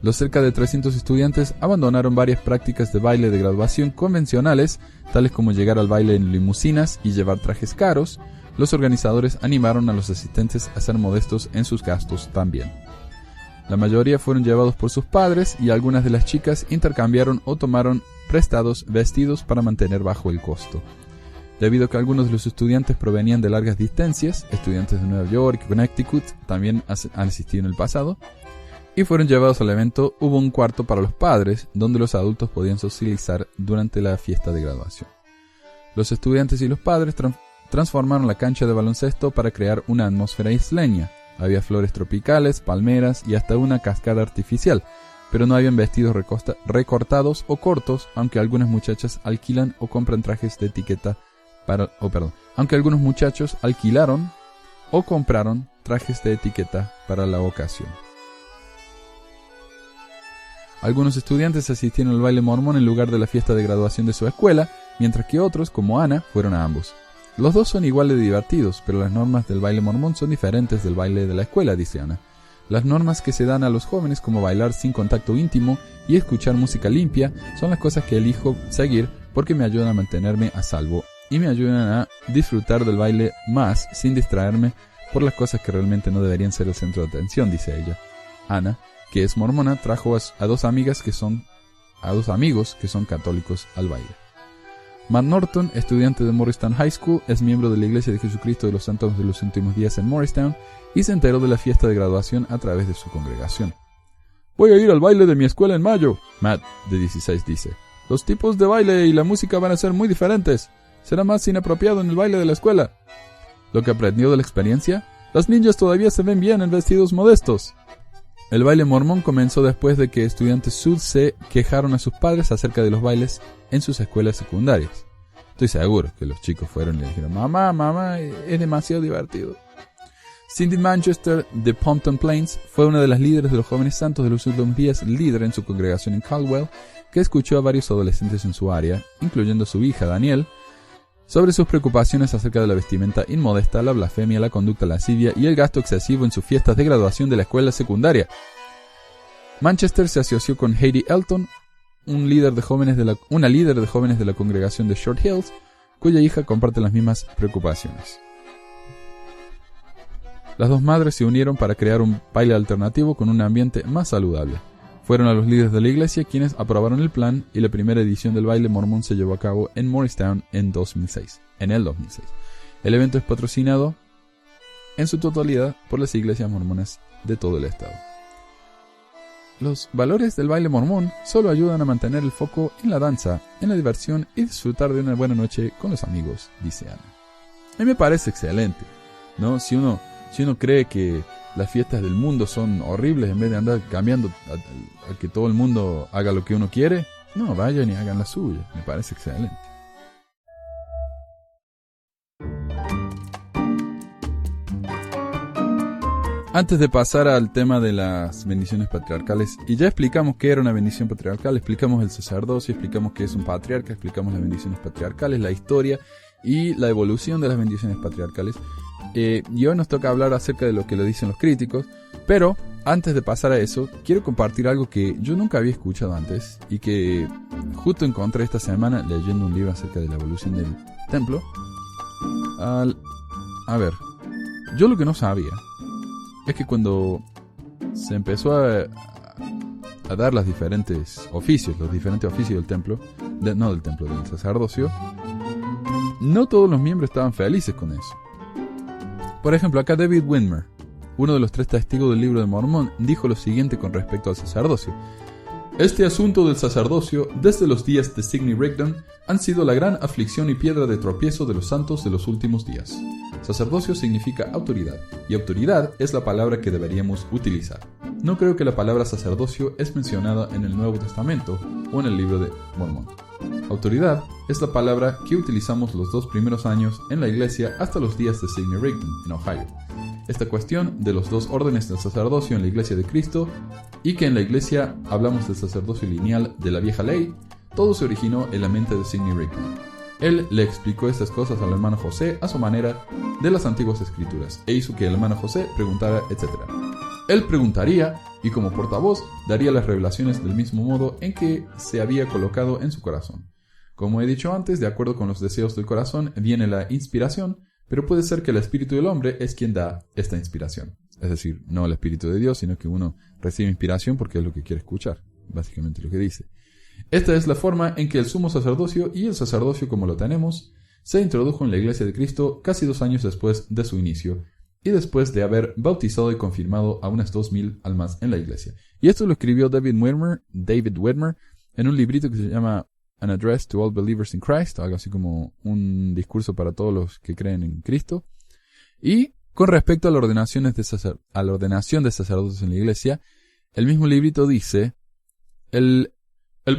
Los cerca de 300 estudiantes abandonaron varias prácticas de baile de graduación convencionales, tales como llegar al baile en limusinas y llevar trajes caros. Los organizadores animaron a los asistentes a ser modestos en sus gastos también. La mayoría fueron llevados por sus padres y algunas de las chicas intercambiaron o tomaron prestados vestidos para mantener bajo el costo. Debido a que algunos de los estudiantes provenían de largas distancias, estudiantes de Nueva York y Connecticut también han asistido en el pasado, y fueron llevados al evento, hubo un cuarto para los padres, donde los adultos podían socializar durante la fiesta de graduación. Los estudiantes y los padres transformaron la cancha de baloncesto para crear una atmósfera isleña. Había flores tropicales, palmeras y hasta una cascada artificial, pero no habían vestidos recortados o cortos, aunque algunas muchachas alquilan o compran trajes de etiqueta aunque algunos muchachos alquilaron o compraron trajes de etiqueta para la ocasión. Algunos estudiantes asistieron al baile mormón en lugar de la fiesta de graduación de su escuela, mientras que otros, como Ana, fueron a ambos. Los dos son igual de divertidos, pero las normas del baile mormón son diferentes del baile de la escuela, dice Ana. Las normas que se dan a los jóvenes, como bailar sin contacto íntimo y escuchar música limpia, son las cosas que elijo seguir porque me ayudan a mantenerme a salvo y me ayudan a disfrutar del baile más sin distraerme por las cosas que realmente no deberían ser el centro de atención, dice ella. Ana, que es mormona, trajo a dos amigos que son católicos al baile. Matt Norton, estudiante de Morristown High School, es miembro de la Iglesia de Jesucristo de los Santos de los Últimos Días en Morristown y se enteró de la fiesta de graduación a través de su congregación. Voy a ir al baile de mi escuela en mayo, Matt, de 16, dice. Los tipos de baile y la música van a ser muy diferentes. Será más inapropiado en el baile de la escuela. Lo que aprendió de la experiencia, las niñas todavía se ven bien en vestidos modestos. El baile mormón comenzó después de que estudiantes Sud se quejaron a sus padres acerca de los bailes en sus escuelas secundarias. Estoy seguro que los chicos fueron y le dijeron, mamá, es demasiado divertido. Cindy Manchester de Pompton Plains fue una de las líderes de los jóvenes santos de los últimos días, líder en su congregación en Caldwell, que escuchó a varios adolescentes en su área, incluyendo a su hija Danielle, sobre sus preocupaciones acerca de la vestimenta inmodesta, la blasfemia, la conducta lascivia y el gasto excesivo en sus fiestas de graduación de la escuela secundaria. Manchester se asoció con Heidi Elton, una líder de jóvenes de la congregación de Short Hills, cuya hija comparte las mismas preocupaciones. Las dos madres se unieron para crear un baile alternativo con un ambiente más saludable. Fueron a los líderes de la iglesia quienes aprobaron el plan y la primera edición del baile mormón se llevó a cabo en Morristown en el 2006. El evento es patrocinado en su totalidad por las iglesias mormonas de todo el estado. Los valores del baile mormón solo ayudan a mantener el foco en la danza, en la diversión y disfrutar de una buena noche con los amigos, dice Ana. A mí me parece excelente, ¿no? Si uno cree que las fiestas del mundo son horribles, en vez de andar cambiando a que todo el mundo haga lo que uno quiere, no, vayan y hagan la suya. Me parece excelente. Antes de pasar al tema de las bendiciones patriarcales, y ya explicamos qué era una bendición patriarcal, explicamos el sacerdocio, explicamos qué es un patriarca, explicamos las bendiciones patriarcales, la historia y la evolución de las bendiciones patriarcales. Y hoy nos toca hablar acerca de lo que lo dicen los críticos, pero antes de pasar a eso, quiero compartir algo que yo nunca había escuchado antes y que justo encontré esta semana leyendo un libro acerca de la evolución del templo. A ver, yo lo que no sabía es que cuando se empezó a dar los diferentes oficios del templo, del sacerdocio, no todos los miembros estaban felices con eso. Por ejemplo, acá David Widmer, uno de los 3 testigos del libro de Mormón, dijo lo siguiente con respecto al sacerdocio. Este asunto del sacerdocio, desde los días de Sidney Rigdon, han sido la gran aflicción y piedra de tropiezo de los santos de los últimos días. Sacerdocio significa autoridad, y autoridad es la palabra que deberíamos utilizar. No creo que la palabra sacerdocio es mencionada en el Nuevo Testamento o en el libro de Mormón. Autoridad es la palabra que utilizamos los 2 primeros años en la iglesia hasta los días de Sidney Rigdon, en Ohio. Esta cuestión de los 2 órdenes del sacerdocio en la iglesia de Cristo, y que en la iglesia hablamos del sacerdocio lineal de la vieja ley, todo se originó en la mente de Sidney Rigdon. Él le explicó estas cosas al hermano José a su manera de las antiguas escrituras, e hizo que el hermano José preguntara, etc. Él preguntaría, y como portavoz daría las revelaciones del mismo modo en que se había colocado en su corazón. Como he dicho antes, de acuerdo con los deseos del corazón viene la inspiración, pero puede ser que el espíritu del hombre es quien da esta inspiración. Es decir, no el espíritu de Dios, sino que uno recibe inspiración porque es lo que quiere escuchar, básicamente lo que dice. Esta es la forma en que el sumo sacerdocio y el sacerdocio como lo tenemos se introdujo en la iglesia de Cristo casi 2 años después de su inicio, y después de haber bautizado y confirmado a unas 2000 almas en la iglesia. Y esto lo escribió David Widmer, en un librito que se llama An Address to All Believers in Christ, algo así como un discurso para todos los que creen en Cristo. Y con respecto a la ordenación de sacerdotes en la iglesia, el mismo librito dice, el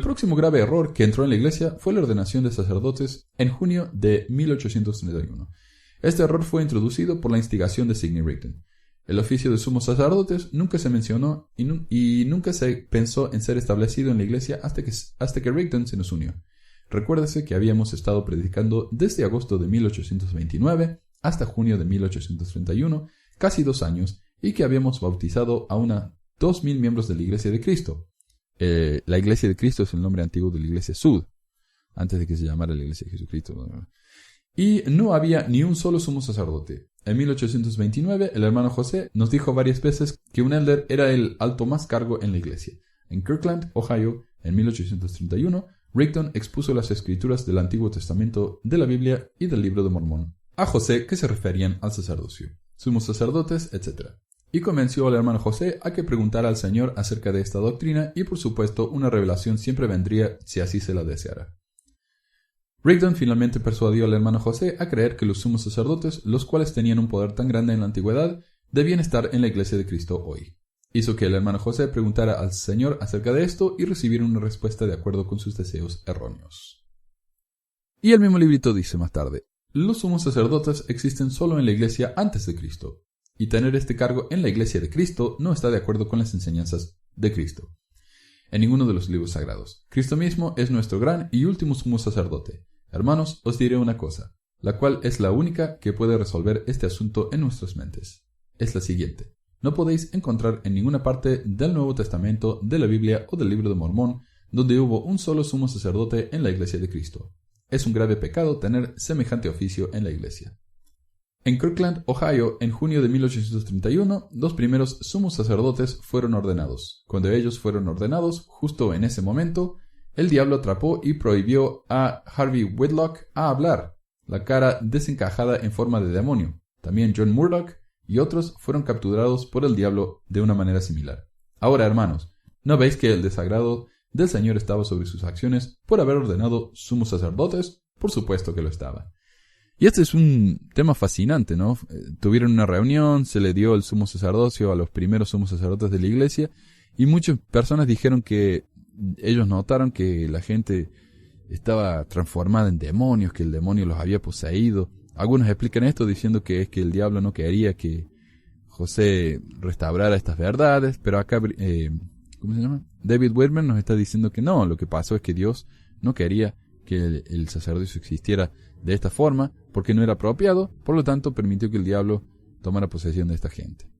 próximo grave error que entró en la iglesia fue la ordenación de sacerdotes en junio de 1831. Este error fue introducido por la instigación de Sidney Rigdon. El oficio de sumos sacerdotes nunca se mencionó y nunca se pensó en ser establecido en la iglesia hasta que Rigdon se nos unió. Recuérdese que habíamos estado predicando desde agosto de 1829 hasta junio de 1831, casi 2 años, y que habíamos bautizado a unas 2000 miembros de la Iglesia de Cristo. La Iglesia de Cristo es el nombre antiguo de la Iglesia Sud, antes de que se llamara la Iglesia de Jesucristo. Y no había ni un solo sumo sacerdote. En 1829, el hermano José nos dijo varias veces que un elder era el alto más cargo en la iglesia. En Kirkland, Ohio, en 1831, Rigdon expuso las escrituras del Antiguo Testamento, de la Biblia y del Libro de Mormón a José, que se referían al sacerdocio, sumos sacerdotes, etc. Y convenció al hermano José a que preguntara al Señor acerca de esta doctrina, y por supuesto una revelación siempre vendría si así se la deseara. Rigdon finalmente persuadió al hermano José a creer que los sumos sacerdotes, los cuales tenían un poder tan grande en la antigüedad, debían estar en la iglesia de Cristo hoy. Hizo que el hermano José preguntara al Señor acerca de esto y recibiera una respuesta de acuerdo con sus deseos erróneos. Y el mismo librito dice más tarde, los sumos sacerdotes existen solo en la iglesia antes de Cristo, y tener este cargo en la iglesia de Cristo no está de acuerdo con las enseñanzas de Cristo en ninguno de los libros sagrados. Cristo mismo es nuestro gran y último sumo sacerdote. Hermanos, os diré una cosa, la cual es la única que puede resolver este asunto en nuestras mentes. Es la siguiente. No podéis encontrar en ninguna parte del Nuevo Testamento, de la Biblia o del Libro de Mormón donde hubo un solo sumo sacerdote en la iglesia de Cristo. Es un grave pecado tener semejante oficio en la iglesia. En Kirkland, Ohio, en junio de 1831, 2 primeros sumos sacerdotes fueron ordenados. Cuando ellos fueron ordenados, justo en ese momento, el diablo atrapó y prohibió a Harvey Whitlock a hablar, la cara desencajada en forma de demonio. También John Murdoch y otros fueron capturados por el diablo de una manera similar. Ahora, hermanos, ¿no veis que el desagrado del Señor estaba sobre sus acciones por haber ordenado sumos sacerdotes? Por supuesto que lo estaba. Y este es un tema fascinante, ¿no? Tuvieron una reunión, se le dio el sumo sacerdocio a los primeros sumos sacerdotes de la iglesia, y muchas personas dijeron que ellos notaron que la gente estaba transformada en demonios, que el demonio los había poseído. Algunos explican esto diciendo que es que el diablo no quería que José restaurara estas verdades, pero acá, ¿cómo se llama? David Widmer nos está diciendo que no, lo que pasó es que Dios no quería que el sacerdocio existiera de esta forma, porque no era apropiado, por lo tanto permitió que el diablo tomara posesión de esta gente.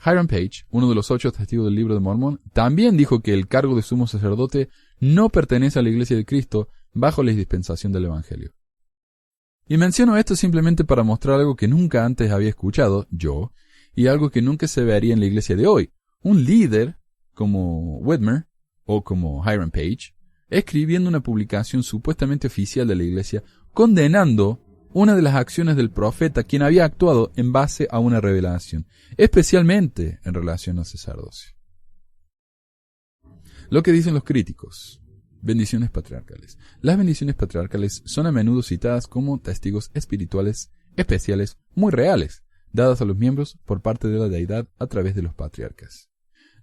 Hiram Page, uno de los 8 testigos del Libro de Mormón, también dijo que el cargo de sumo sacerdote no pertenece a la Iglesia de Cristo bajo la dispensación del Evangelio. Y menciono esto simplemente para mostrar algo que nunca antes había escuchado, yo, y algo que nunca se vería en la Iglesia de hoy. Un líder, como Whitmer, o como Hiram Page, escribiendo una publicación supuestamente oficial de la Iglesia, condenando una de las acciones del profeta, quien había actuado en base a una revelación, especialmente en relación al sacerdocio. Lo que dicen los críticos. Bendiciones patriarcales. Las bendiciones patriarcales son a menudo citadas como testigos espirituales especiales muy reales, dadas a los miembros por parte de la deidad a través de los patriarcas.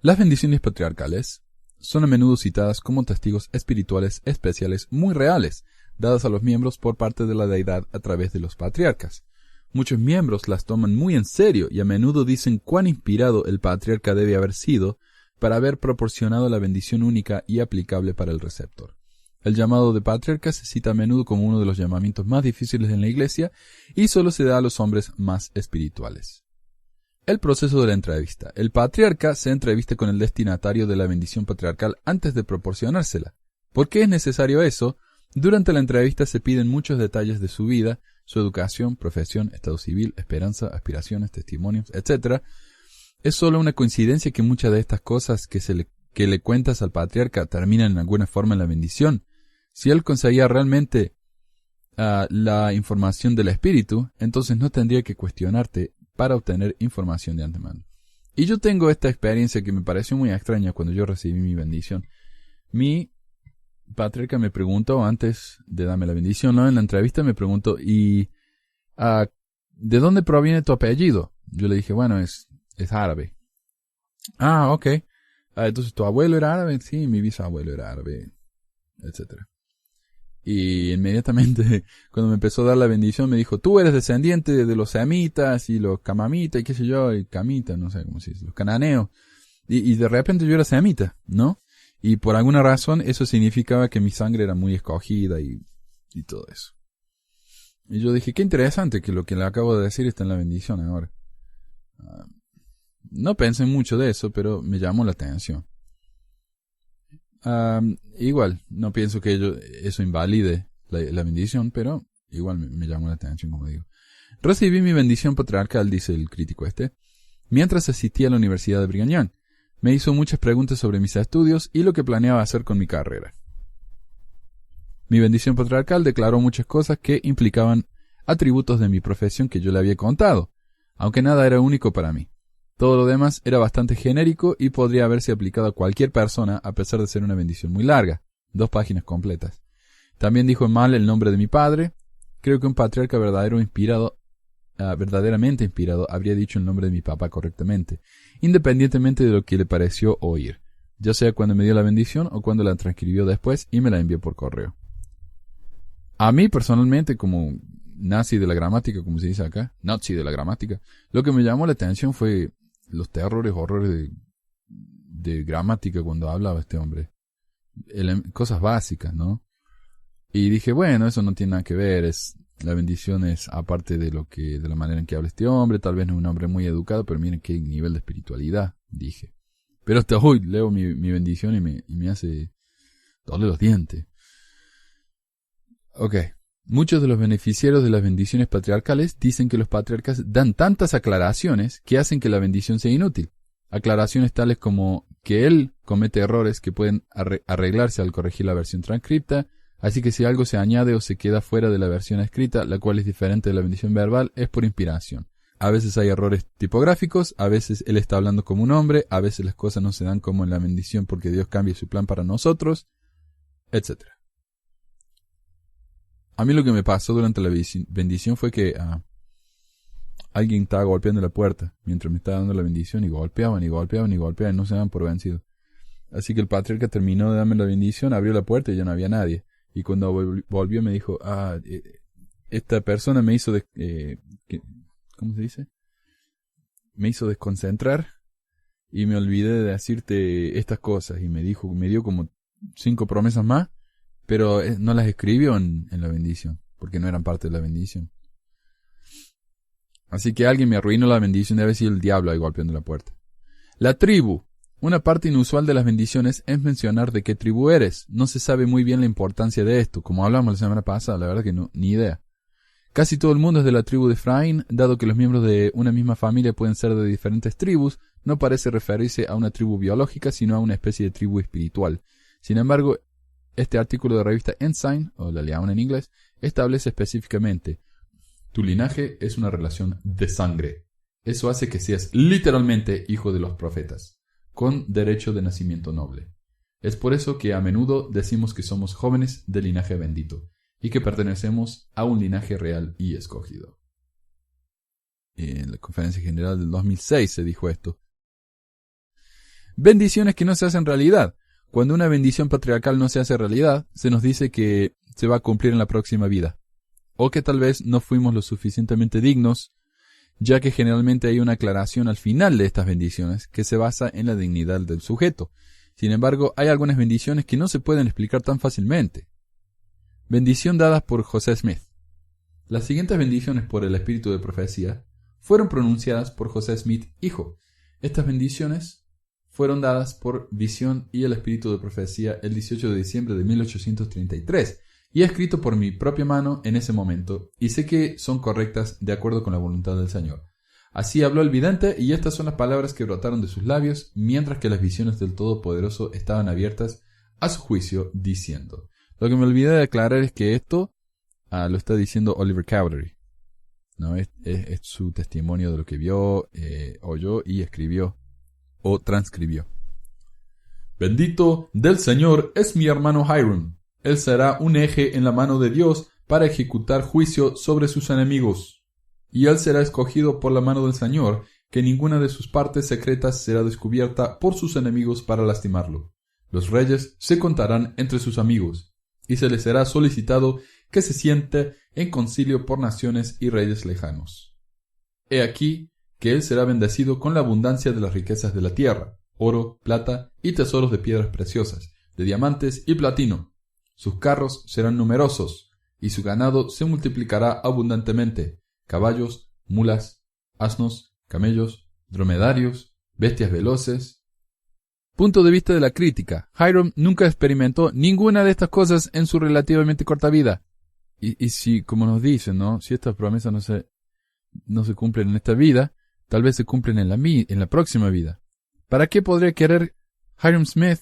Las bendiciones patriarcales son a menudo citadas como testigos espirituales especiales muy reales, dadas a los miembros por parte de la deidad a través de los patriarcas. Muchos miembros las toman muy en serio y a menudo dicen cuán inspirado el patriarca debe haber sido para haber proporcionado la bendición única y aplicable para el receptor. El llamado de patriarca se cita a menudo como uno de los llamamientos más difíciles en la Iglesia y solo se da a los hombres más espirituales. El proceso de la entrevista. El patriarca se entrevista con el destinatario de la bendición patriarcal antes de proporcionársela. ¿Por qué es necesario eso? Durante la entrevista se piden muchos detalles de su vida, su educación, profesión, estado civil, esperanza, aspiraciones, testimonios, etc. Es solo una coincidencia que muchas de estas cosas que le cuentas al patriarca terminan en alguna forma en la bendición. Si él conseguía realmente la información del espíritu, entonces no tendría que cuestionarte para obtener información de antemano. Y yo tengo esta experiencia que me pareció muy extraña cuando yo recibí mi bendición. Mi patriarca me preguntó antes de darme la bendición, ¿no? En la entrevista me preguntó, ¿y de dónde proviene tu apellido? Yo le dije, bueno, es árabe. Ah, ok. Entonces, ¿tu abuelo era árabe? Sí, mi bisabuelo era árabe, etcétera. Y inmediatamente, cuando me empezó a dar la bendición, me dijo, tú eres descendiente de los semitas y los camamitas y qué sé yo, y camitas, no sé cómo se dice, los cananeos. Y de repente yo era semita, ¿no? Y por alguna razón eso significaba que mi sangre era muy escogida y todo eso. Y yo dije, qué interesante que lo que le acabo de decir está en la bendición ahora. No pensé mucho de eso, pero me llamó la atención. Igual, no pienso que eso invalide la bendición, pero igual me llamó la atención, como digo. Recibí mi bendición patriarcal, dice el crítico mientras asistía a la Universidad de Brigham Young. Me hizo muchas preguntas sobre mis estudios y lo que planeaba hacer con mi carrera. Mi bendición patriarcal declaró muchas cosas que implicaban atributos de mi profesión que yo le había contado, aunque nada era único para mí. Todo lo demás era bastante genérico y podría haberse aplicado a cualquier persona a pesar de ser una bendición muy larga, 2 páginas completas. También dijo mal el nombre de mi padre. Creo que un patriarca verdaderamente inspirado habría dicho el nombre de mi papá correctamente, independientemente de lo que le pareció oír, ya sea cuando me dio la bendición o cuando la transcribió después y me la envió por correo. A mí personalmente, como nazi de la gramática, como se dice acá, nazi de la gramática, lo que me llamó la atención fue los horrores de gramática cuando hablaba este hombre. Cosas básicas, ¿no? Y dije, bueno, eso no tiene nada que ver, la bendición es aparte de la manera en que habla este hombre, tal vez no es un hombre muy educado, pero miren qué nivel de espiritualidad, dije. Pero hasta hoy leo mi bendición y me hace doler los dientes. Ok. Muchos de los beneficiarios de las bendiciones patriarcales dicen que los patriarcas dan tantas aclaraciones que hacen que la bendición sea inútil. Aclaraciones tales como que él comete errores que pueden arreglarse al corregir la versión transcripta, así que si algo se añade o se queda fuera de la versión escrita, la cual es diferente de la bendición verbal, es por inspiración. A veces hay errores tipográficos, a veces él está hablando como un hombre, a veces las cosas no se dan como en la bendición porque Dios cambia su plan para nosotros, etc. A mí lo que me pasó durante la bendición fue que alguien estaba golpeando la puerta mientras me estaba dando la bendición y golpeaban y no se daban por vencidos. Así que el patriarca terminó de darme la bendición, abrió la puerta y ya no había nadie. Y cuando volvió me dijo, esta persona me hizo, ¿cómo se dice? Me hizo desconcentrar y me olvidé de decirte estas cosas. Y me dio como 5 promesas más. Pero no las escribió en la bendición, porque no eran parte de la bendición. Así que alguien me arruinó la bendición, debe ser el diablo ahí golpeando la puerta. La tribu. Una parte inusual de las bendiciones es mencionar de qué tribu eres. No se sabe muy bien la importancia de esto. Como hablamos la semana pasada, la verdad que no, ni idea. Casi todo el mundo es de la tribu de Efraín, dado que los miembros de una misma familia pueden ser de diferentes tribus, no parece referirse a una tribu biológica, sino a una especie de tribu espiritual. Sin embargo, este artículo de la revista Ensign, o la Leona en inglés, establece específicamente: tu linaje es una relación de sangre. Eso hace que seas literalmente hijo de los profetas, con derecho de nacimiento noble. Es por eso que a menudo decimos que somos jóvenes de linaje bendito, y que pertenecemos a un linaje real y escogido. En la conferencia general del 2006 se dijo esto. Bendiciones que no se hacen realidad. Cuando una bendición patriarcal no se hace realidad, se nos dice que se va a cumplir en la próxima vida, o que tal vez no fuimos lo suficientemente dignos, ya que generalmente hay una aclaración al final de estas bendiciones que se basa en la dignidad del sujeto. Sin embargo, hay algunas bendiciones que no se pueden explicar tan fácilmente. Bendición dadas por José Smith. Las siguientes bendiciones por el espíritu de profecía fueron pronunciadas por José Smith, hijo. Estas bendiciones fueron dadas por visión y el espíritu de profecía el 18 de diciembre de 1833 y escrito por mi propia mano en ese momento, y sé que son correctas de acuerdo con la voluntad del Señor. Así habló el vidente, y estas son las palabras que brotaron de sus labios, mientras que las visiones del Todopoderoso estaban abiertas a su juicio, diciendo. Lo que me olvidé de aclarar es que esto lo está diciendo Oliver Cowdery. ¿No? Es su testimonio de lo que vio, oyó y escribió o transcribió. Bendito del Señor es mi hermano Hiram. Él será un eje en la mano de Dios para ejecutar juicio sobre sus enemigos. Y él será escogido por la mano del Señor, que ninguna de sus partes secretas será descubierta por sus enemigos para lastimarlo. Los reyes se contarán entre sus amigos, y se les será solicitado que se siente en concilio por naciones y reyes lejanos. He aquí que él será bendecido con la abundancia de las riquezas de la tierra, oro, plata y tesoros de piedras preciosas, de diamantes y platino. Sus carros serán numerosos, y su ganado se multiplicará abundantemente, caballos, mulas, asnos, camellos, dromedarios, bestias veloces. Punto de vista de la crítica. Hiram nunca experimentó ninguna de estas cosas en su relativamente corta vida. Y si, como nos dicen, ¿no? Si estas promesas no se cumplen en esta vida, tal vez se cumplen en la próxima vida. ¿Para qué podría querer Hiram Smith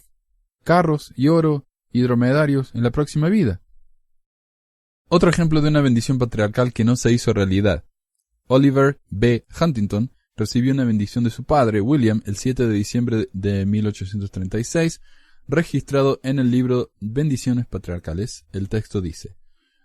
carros y oro y dromedarios en la próxima vida? Otro ejemplo de una bendición patriarcal que no se hizo realidad. Oliver B. Huntington recibió una bendición de su padre, William, el 7 de diciembre de 1836, registrado en el libro Bendiciones Patriarcales. El texto dice: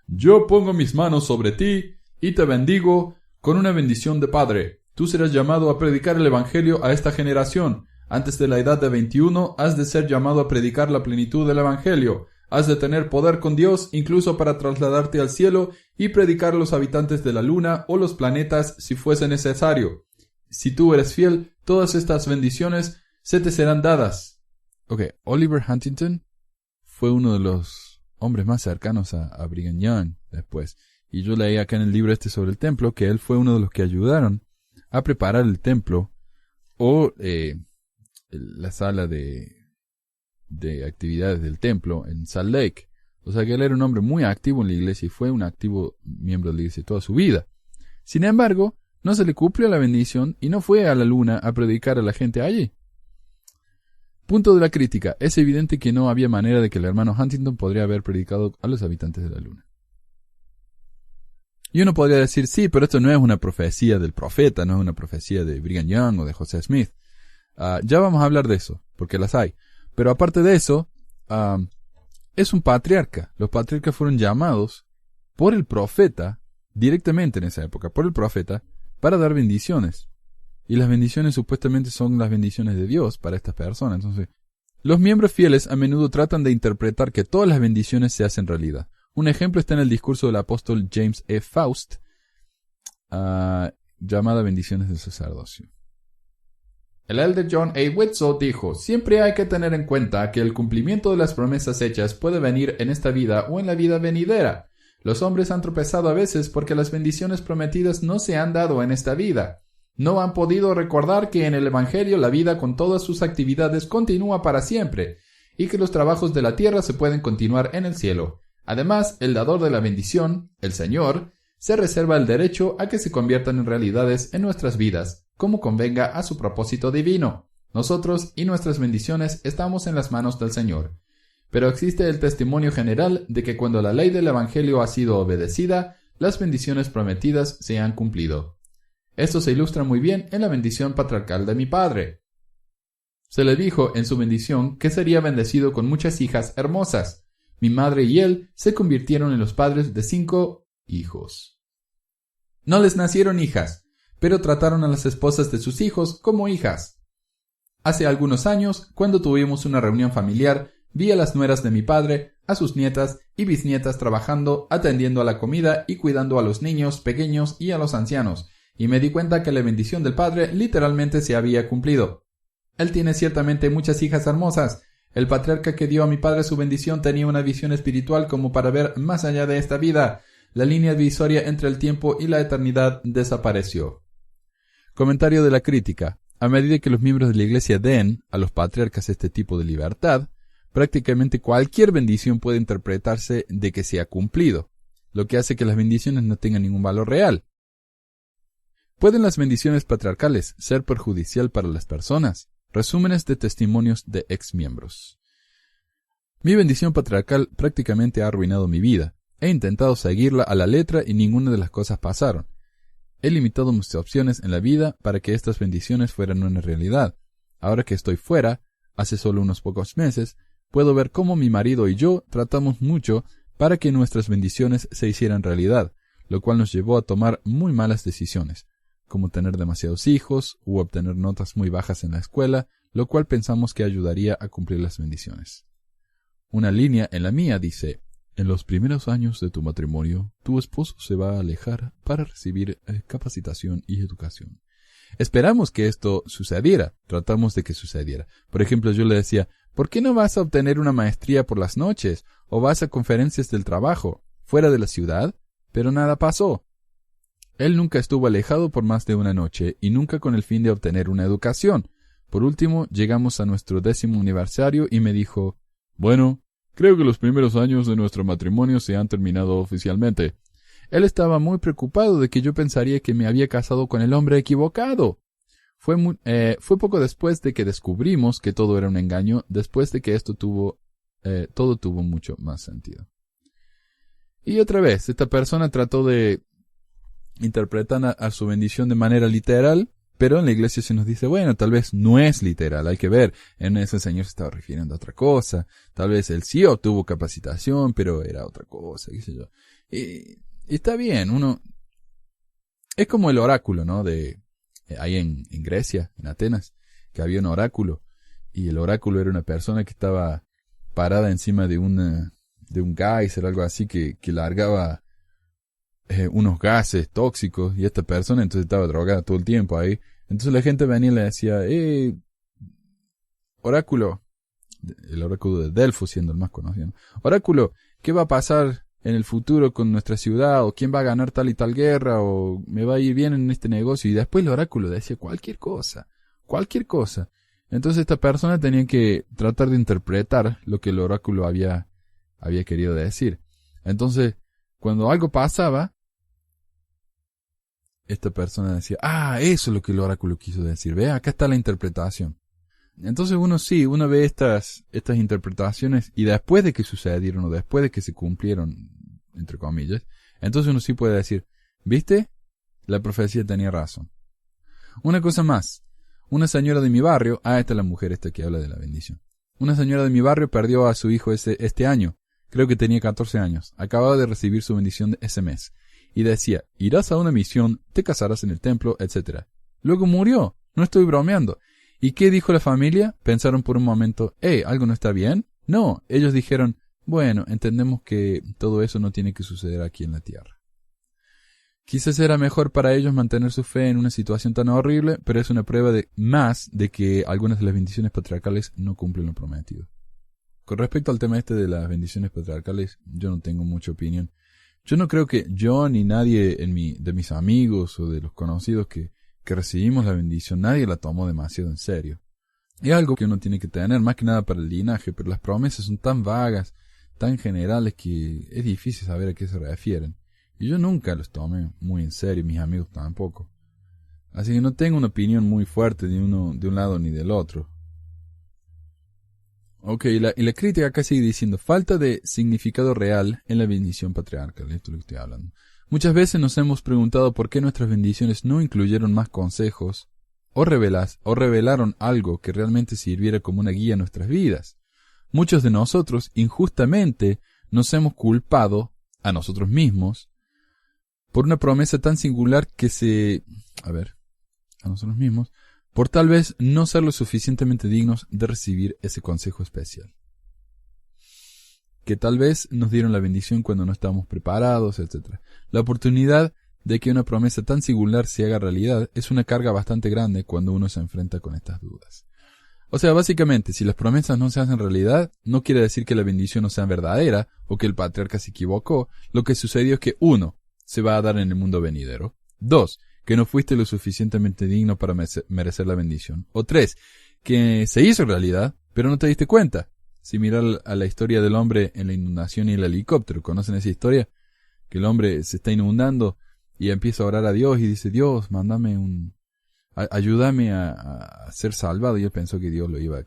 Yo pongo mis manos sobre ti y te bendigo con una bendición de padre. Tú serás llamado a predicar el evangelio a esta generación. Antes de la edad de 21 has de ser llamado a predicar la plenitud del evangelio. Has de tener poder con Dios incluso para trasladarte al cielo y predicar a los habitantes de la luna o los planetas si fuese necesario. Si tú eres fiel, todas estas bendiciones se te serán dadas. Ok, Oliver Huntington fue uno de los hombres más cercanos a Brigham Young después. Y yo leí acá en el libro sobre el templo que él fue uno de los que ayudaron a preparar el templo o la sala de actividades del templo en Salt Lake. O sea que él era un hombre muy activo en la iglesia y fue un activo miembro de la iglesia toda su vida. Sin embargo, no se le cumplió la bendición y no fue a la luna a predicar a la gente allí. Punto de la crítica. Es evidente que no había manera de que el hermano Huntington podría haber predicado a los habitantes de la luna. Y uno podría decir, sí, pero esto no es una profecía del profeta, no es una profecía de Brigham Young o de José Smith. Ya vamos a hablar de eso, porque las hay. Pero aparte de eso, es un patriarca. Los patriarcas fueron llamados por el profeta, directamente en esa época, por el profeta, para dar bendiciones. Y las bendiciones supuestamente son las bendiciones de Dios para estas personas. Entonces, los miembros fieles a menudo tratan de interpretar que todas las bendiciones se hacen realidad. Un ejemplo está en el discurso del apóstol James E. Faust, llamada Bendiciones del Sacerdocio. El elder John A. Whitsoe dijo: siempre hay que tener en cuenta que el cumplimiento de las promesas hechas puede venir en esta vida o en la vida venidera. Los hombres han tropezado a veces porque las bendiciones prometidas no se han dado en esta vida. No han podido recordar que en el Evangelio la vida con todas sus actividades continúa para siempre y que los trabajos de la tierra se pueden continuar en el cielo. Además, el dador de la bendición, el Señor, se reserva el derecho a que se conviertan en realidades en nuestras vidas, como convenga a su propósito divino. Nosotros y nuestras bendiciones estamos en las manos del Señor. Pero existe el testimonio general de que cuando la ley del Evangelio ha sido obedecida, las bendiciones prometidas se han cumplido. Esto se ilustra muy bien en la bendición patriarcal de mi padre. Se le dijo en su bendición que sería bendecido con muchas hijas hermosas. Mi madre y él se convirtieron en los padres de 5 hijos. No les nacieron hijas, pero trataron a las esposas de sus hijos como hijas. Hace algunos años, cuando tuvimos una reunión familiar, vi a las nueras de mi padre, a sus nietas y bisnietas trabajando, atendiendo a la comida y cuidando a los niños pequeños y a los ancianos, y me di cuenta que la bendición del padre literalmente se había cumplido. Él tiene ciertamente muchas hijas hermosas. El patriarca que dio a mi padre su bendición tenía una visión espiritual como para ver más allá de esta vida. La línea divisoria entre el tiempo y la eternidad desapareció. Comentario de la crítica. A medida que los miembros de la Iglesia den a los patriarcas este tipo de libertad, prácticamente cualquier bendición puede interpretarse de que se ha cumplido, lo que hace que las bendiciones no tengan ningún valor real. ¿Pueden las bendiciones patriarcales ser perjudicial para las personas? Resúmenes de testimonios de exmiembros. Mi bendición patriarcal prácticamente ha arruinado mi vida. He intentado seguirla a la letra y ninguna de las cosas pasaron. He limitado mis opciones en la vida para que estas bendiciones fueran una realidad. Ahora que estoy fuera, hace solo unos pocos meses, puedo ver cómo mi marido y yo tratamos mucho para que nuestras bendiciones se hicieran realidad, lo cual nos llevó a tomar muy malas decisiones, como tener demasiados hijos u obtener notas muy bajas en la escuela, lo cual pensamos que ayudaría a cumplir las bendiciones. Una línea en la mía dice: en los primeros años de tu matrimonio, tu esposo se va a alejar para recibir capacitación y educación. Esperamos que esto sucediera, tratamos de que sucediera. Por ejemplo, yo le decía: ¿por qué no vas a obtener una maestría por las noches? ¿O vas a conferencias del trabajo, fuera de la ciudad? Pero nada pasó. Él nunca estuvo alejado por más de una noche y nunca con el fin de obtener una educación. Por último, llegamos a nuestro 10º aniversario y me dijo: bueno, creo que los primeros años de nuestro matrimonio se han terminado oficialmente. Él estaba muy preocupado de que yo pensaría que me había casado con el hombre equivocado. Fue poco después de que descubrimos que todo era un engaño, después de que todo tuvo mucho más sentido. Y otra vez, esta persona trató de interpretar a su bendición de manera literal, pero en la iglesia se nos dice, bueno, tal vez no es literal, hay que ver, en ese señor se estaba refiriendo a otra cosa, tal vez él sí obtuvo capacitación, pero era otra cosa, qué sé yo. Y está bien, es como el oráculo, ¿no? Ahí en Grecia, en Atenas, que había un oráculo, y el oráculo era una persona que estaba parada encima de un geyser, algo así, que largaba unos gases tóxicos, y esta persona entonces estaba drogada todo el tiempo ahí. Entonces la gente venía y le decía, oráculo, el oráculo de Delfos siendo el más conocido, ¿no? Oráculo, ¿qué va a pasar en el futuro con nuestra ciudad? ¿O quién va a ganar tal y tal guerra? ¿O me va a ir bien en este negocio? Y después el oráculo decía cualquier cosa. Entonces esta persona tenía que tratar de interpretar lo que el oráculo había querido decir. Entonces, cuando algo pasaba, esta persona decía, eso es lo que el oráculo quiso decir. Ve, acá está la interpretación. Entonces uno ve estas interpretaciones, y después de que sucedieron o después de que se cumplieron, entre comillas, entonces uno sí puede decir, ¿viste? La profecía tenía razón. Una cosa más. Una señora de mi barrio, esta es la mujer esta que habla de la bendición. Una señora de mi barrio perdió a su hijo este año. Creo que tenía 14 años. Acababa de recibir su bendición ese mes. Y decía, irás a una misión, te casarás en el templo, etc. Luego murió. No estoy bromeando. ¿Y qué dijo la familia? Pensaron por un momento, ¿algo no está bien? No, ellos dijeron, bueno, entendemos que todo eso no tiene que suceder aquí en la tierra. Quizás era mejor para ellos mantener su fe en una situación tan horrible, pero es una prueba de que algunas de las bendiciones patriarcales no cumplen lo prometido. Con respecto al tema de las bendiciones patriarcales, yo no tengo mucha opinión. Yo no creo que yo ni nadie de mis amigos o de los conocidos que que recibimos la bendición, nadie la tomó demasiado en serio. Es algo que uno tiene que tener, más que nada para el linaje, pero las promesas son tan vagas, tan generales, que es difícil saber a qué se refieren. Y yo nunca los tomé muy en serio, mis amigos tampoco. Así que no tengo una opinión muy fuerte de un lado ni del otro. Ok, y la crítica acá sigue diciendo, falta de significado real en la bendición patriarcal. Esto es lo que estoy hablando. Muchas veces nos hemos preguntado por qué nuestras bendiciones no incluyeron más consejos o revelaron algo que realmente sirviera como una guía a nuestras vidas. Muchos de nosotros, injustamente, nos hemos culpado a nosotros mismos por una promesa tan singular a nosotros mismos, por tal vez no ser lo suficientemente dignos de recibir ese consejo especial. Que tal vez nos dieron la bendición cuando no estábamos preparados, etc. La oportunidad de que una promesa tan singular se haga realidad es una carga bastante grande cuando uno se enfrenta con estas dudas. O sea, básicamente, si las promesas no se hacen realidad, no quiere decir que la bendición no sea verdadera o que el patriarca se equivocó. Lo que sucedió es que 1. Se va a dar en el mundo venidero. 2. Que no fuiste lo suficientemente digno para merecer la bendición. O 3. Que se hizo realidad, pero no te diste cuenta. Similar a la historia del hombre en la inundación y el helicóptero. ¿Conocen esa historia? Que el hombre se está inundando y empieza a orar a Dios y dice, Dios, ayúdame a ser salvado. Y él pensó que Dios lo iba, a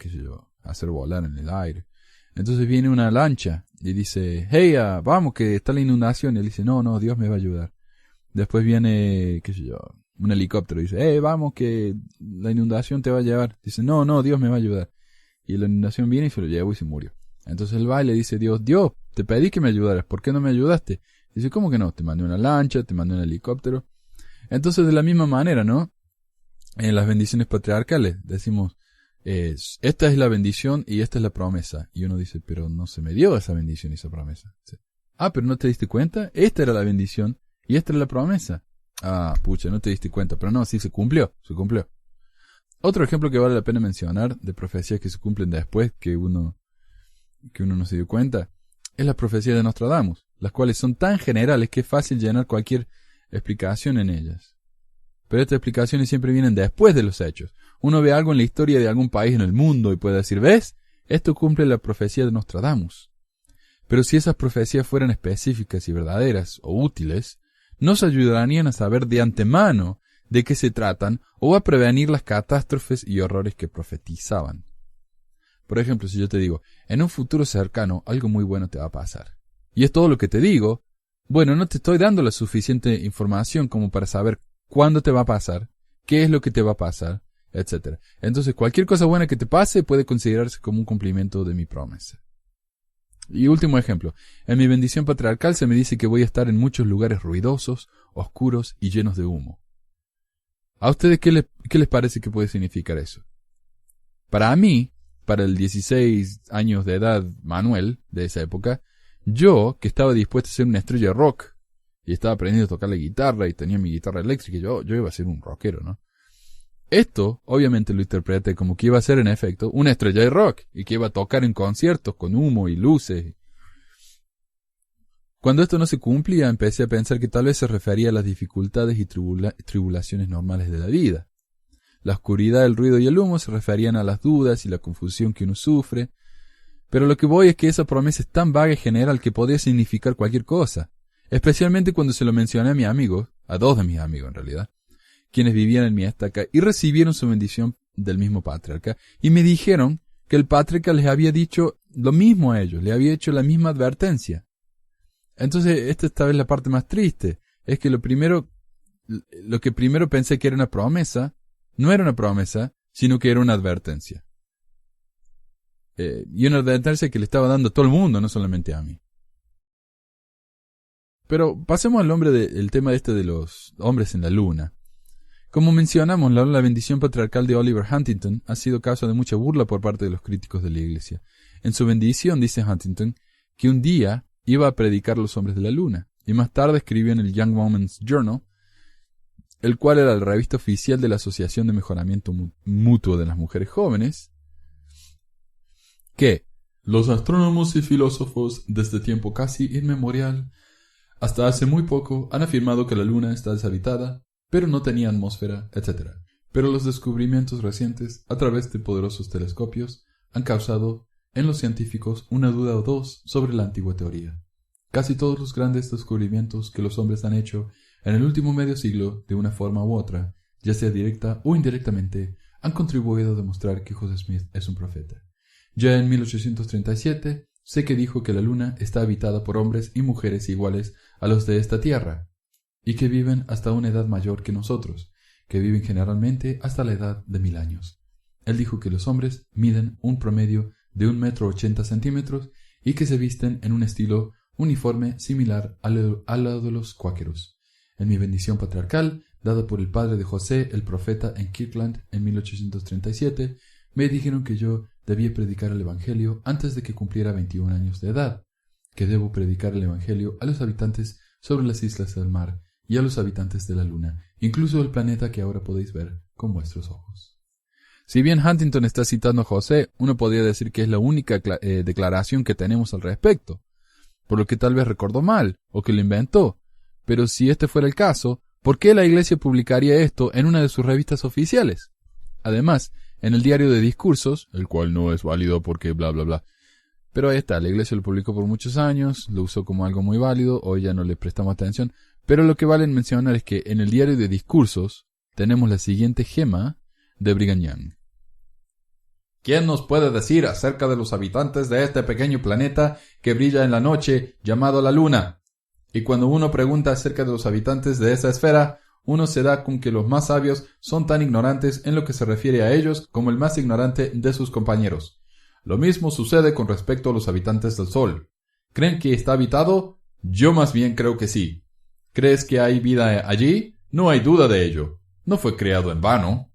hacer volar en el aire. Entonces viene una lancha y dice, hey, vamos, que está la inundación. Y él dice, no, Dios me va a ayudar. Después viene, un helicóptero y dice, hey, vamos, que la inundación te va a llevar. Dice, no, Dios me va a ayudar. Y la inundación viene y se lo llevó y se murió. Entonces él va y le dice, Dios, te pedí que me ayudaras, ¿por qué no me ayudaste? Dice, ¿cómo que no? Te mandé una lancha, te mandé un helicóptero. Entonces, de la misma manera, ¿no? En las bendiciones patriarcales decimos, esta es la bendición y esta es la promesa. Y uno dice, pero no se me dio esa bendición y esa promesa. Dice, pero ¿no te diste cuenta? Esta era la bendición y esta era la promesa. Pucha, no te diste cuenta. Pero no, sí, se cumplió. Otro ejemplo que vale la pena mencionar de profecías que se cumplen después que uno no se dio cuenta es la profecía de Nostradamus, las cuales son tan generales que es fácil llenar cualquier explicación en ellas. Pero estas explicaciones siempre vienen después de los hechos. Uno ve algo en la historia de algún país en el mundo y puede decir, ¿ves? Esto cumple la profecía de Nostradamus. Pero si esas profecías fueran específicas y verdaderas o útiles, nos ayudarían a saber de antemano de qué se tratan o a prevenir las catástrofes y horrores que profetizaban. Por ejemplo, si yo te digo, en un futuro cercano algo muy bueno te va a pasar, y es todo lo que te digo, bueno, no te estoy dando la suficiente información como para saber cuándo te va a pasar, qué es lo que te va a pasar, etc. Entonces, cualquier cosa buena que te pase puede considerarse como un cumplimiento de mi promesa. Y último ejemplo, en mi bendición patriarcal se me dice que voy a estar en muchos lugares ruidosos, oscuros y llenos de humo. ¿A ustedes qué les parece que puede significar eso? Para mí, para el 16 años de edad Manuel de esa época, yo, que estaba dispuesto a ser una estrella de rock, y estaba aprendiendo a tocar la guitarra y tenía mi guitarra eléctrica, yo iba a ser un rockero, ¿no? Esto, obviamente lo interpreté como que iba a ser en efecto una estrella de rock, y que iba a tocar en conciertos con humo y luces. Cuando esto no se cumplía, empecé a pensar que tal vez se refería a las dificultades y tribulaciones normales de la vida. La oscuridad, el ruido y el humo se referían a las dudas y la confusión que uno sufre. Pero lo que voy es que esa promesa es tan vaga y general que podría significar cualquier cosa. Especialmente cuando se lo mencioné a mis amigos, a dos de mis amigos en realidad, quienes vivían en mi estaca y recibieron su bendición del mismo patriarca, y me dijeron que el patriarca les había dicho lo mismo a ellos, le había hecho la misma advertencia. Entonces, esta vez la parte más triste, es que lo que primero pensé que era una promesa, no era una promesa, sino que era una advertencia. Y una advertencia que le estaba dando a todo el mundo, no solamente a mí. Pero pasemos al tema de los hombres en la luna. Como mencionamos, la bendición patriarcal de Oliver Huntington ha sido causa de mucha burla por parte de los críticos de la Iglesia. En su bendición dice Huntington que un día iba a predicar a los hombres de la luna, y más tarde escribió en el Young Women's Journal, el cual era la revista oficial de la Asociación de Mejoramiento Mutuo de las Mujeres Jóvenes, que los astrónomos y filósofos desde tiempo casi inmemorial hasta hace muy poco han afirmado que la luna está deshabitada pero no tenía atmósfera, etc. Pero los descubrimientos recientes, a través de poderosos telescopios, han causado en los científicos una duda o dos sobre la antigua teoría. Casi todos los grandes descubrimientos que los hombres han hecho en el último medio siglo, de una forma u otra, ya sea directa o indirectamente, han contribuido a demostrar que Joseph Smith es un profeta. Ya en 1837, sé que dijo que la Luna está habitada por hombres y mujeres iguales a los de esta Tierra, y que viven hasta una edad mayor que nosotros, que viven generalmente hasta la edad de 1000 años. Él dijo que los hombres miden un promedio de 1,80 m y que se visten en un estilo uniforme similar al de los cuáqueros. En mi bendición patriarcal, dada por el padre de José, el profeta, en Kirtland en 1837, me dijeron que yo debía predicar el Evangelio antes de que cumpliera 21 años de edad, que debo predicar el Evangelio a los habitantes sobre las islas del mar y a los habitantes de la luna, incluso el planeta que ahora podéis ver con vuestros ojos. Si bien Huntington está citando a José, uno podría decir que es la única declaración que tenemos al respecto, por lo que tal vez recordó mal, o que lo inventó. Pero si este fuera el caso, ¿por qué la Iglesia publicaría esto en una de sus revistas oficiales? Además, en el diario de discursos, el cual no es válido porque bla bla bla. Pero ahí está, la Iglesia lo publicó por muchos años, lo usó como algo muy válido, hoy ya no le prestamos atención. Pero lo que vale mencionar es que en el diario de discursos tenemos la siguiente gema de Brigham Young. ¿Quién nos puede decir acerca de los habitantes de este pequeño planeta que brilla en la noche, llamado la Luna? Y cuando uno pregunta acerca de los habitantes de esa esfera, uno se da con que los más sabios son tan ignorantes en lo que se refiere a ellos como el más ignorante de sus compañeros. Lo mismo sucede con respecto a los habitantes del Sol. ¿Creen que está habitado? Yo más bien creo que sí. ¿Crees que hay vida allí? No hay duda de ello. No fue creado en vano.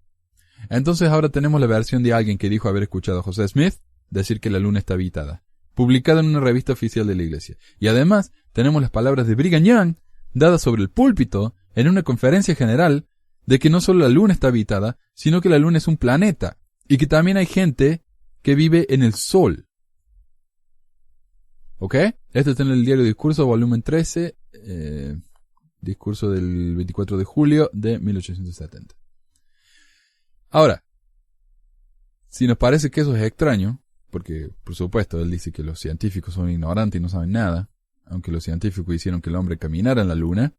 Entonces ahora tenemos la versión de alguien que dijo haber escuchado a José Smith decir que la Luna está habitada, publicada en una revista oficial de la Iglesia. Y además tenemos las palabras de Brigham Young dadas sobre el púlpito en una conferencia general de que no solo la Luna está habitada, sino que la Luna es un planeta y que también hay gente que vive en el Sol. ¿Ok? Esto está en el diario Discurso, volumen 13, discurso del 24 de julio de 1870. Ahora, si nos parece que eso es extraño, porque por supuesto él dice que los científicos son ignorantes y no saben nada, aunque los científicos hicieron que el hombre caminara en la Luna,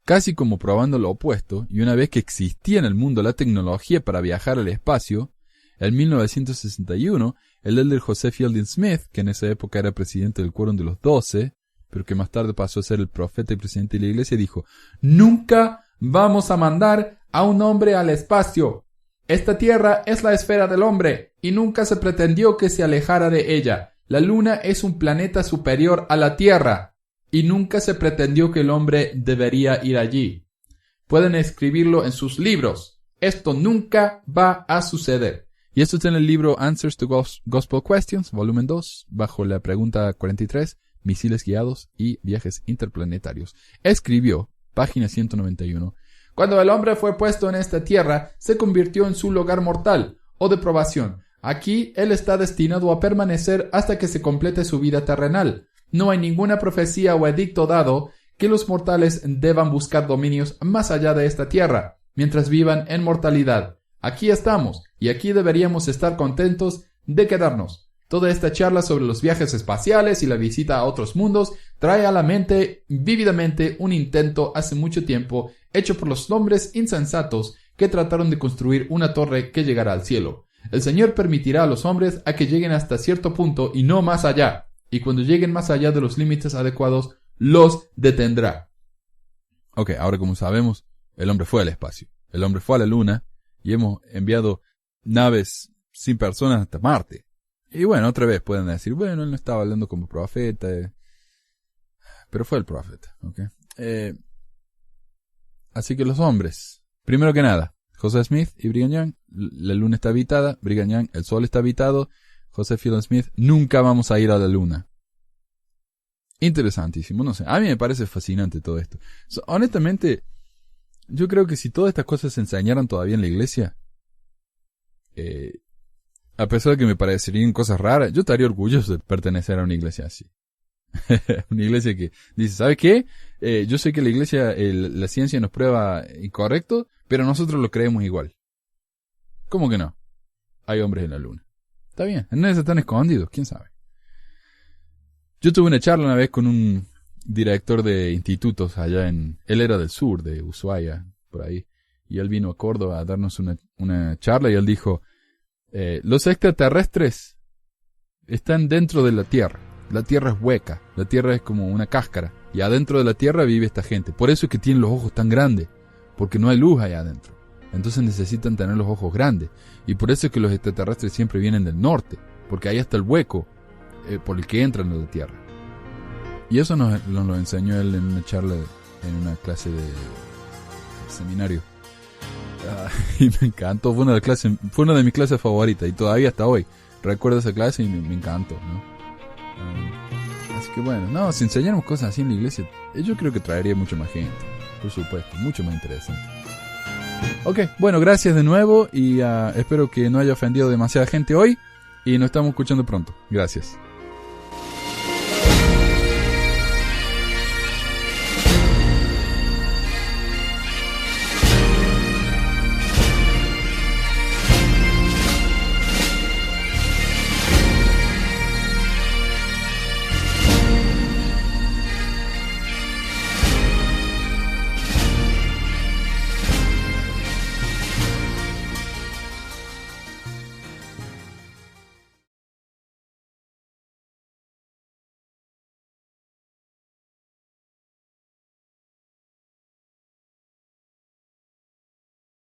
casi como probando lo opuesto, y una vez que existía en el mundo la tecnología para viajar al espacio, en 1961, el elder José Fielding Smith, que en esa época era presidente del Quórum de los 12, pero que más tarde pasó a ser el profeta y presidente de la Iglesia, dijo: «Nunca vamos a mandar a un hombre al espacio. Esta Tierra es la esfera del hombre, y nunca se pretendió que se alejara de ella. La Luna es un planeta superior a la Tierra, y nunca se pretendió que el hombre debería ir allí. Pueden escribirlo en sus libros. Esto nunca va a suceder». Y esto está en el libro Answers to Gospel Questions, volumen 2, bajo la pregunta 43, Misiles guiados y viajes interplanetarios. Escribió, página 191, «Cuando el hombre fue puesto en esta tierra, se convirtió en su lugar mortal, o de probación. Aquí él está destinado a permanecer hasta que se complete su vida terrenal. No hay ninguna profecía o edicto dado que los mortales deban buscar dominios más allá de esta tierra, mientras vivan en mortalidad. Aquí estamos, y aquí deberíamos estar contentos de quedarnos. Toda esta charla sobre los viajes espaciales y la visita a otros mundos trae a la mente vívidamente un intento hace mucho tiempo hecho por los hombres insensatos que trataron de construir una torre que llegara al cielo. El Señor permitirá a los hombres a que lleguen hasta cierto punto y no más allá, y cuando lleguen más allá de los límites adecuados, los detendrá». Ok, ahora como sabemos, el hombre fue al espacio, el hombre fue a la Luna, y hemos enviado naves sin personas hasta Marte. Y bueno, otra vez pueden decir, bueno, él no estaba hablando como profeta, pero fue el profeta, ¿ok? Así que los hombres, primero que nada, José Smith y Brigham Young, la Luna está habitada, Brigham Young, el Sol está habitado, José Fielding Smith, nunca vamos a ir a la Luna. Interesantísimo, no sé, a mí me parece fascinante todo esto. Honestamente, yo creo que si todas estas cosas se enseñaran todavía en la iglesia, a pesar de que me parecerían cosas raras, yo estaría orgulloso de pertenecer a una iglesia así. Una iglesia que dice, ¿sabe qué? Yo sé que la iglesia, la ciencia nos prueba incorrecto, pero nosotros lo creemos igual. ¿Cómo que no? Hay hombres en la luna. Está bien, no están escondidos, quién sabe. Yo tuve una charla una vez con un director de institutos allá él era del sur, de Ushuaia, por ahí, y él vino a Córdoba a darnos una charla y él dijo, los extraterrestres están dentro de la Tierra. La Tierra es hueca, la Tierra es como una cáscara, y adentro de la Tierra vive esta gente. Por eso es que tienen los ojos tan grandes, porque no hay luz allá adentro. Entonces necesitan tener los ojos grandes, y por eso es que los extraterrestres siempre vienen del norte, porque ahí está el hueco por el que entran a la Tierra. Y eso nos lo enseñó él en una charla, en una clase de seminario. Y me encantó, fue una de mis clases favoritas, y todavía hasta hoy recuerdo esa clase y me encantó, ¿no? Así que bueno, no, si enseñáramos cosas así en la iglesia, yo creo que traería mucha más gente, por supuesto, mucho más interesante. Ok, bueno, gracias de nuevo y espero que no haya ofendido demasiada gente hoy y nos estamos escuchando pronto. Gracias.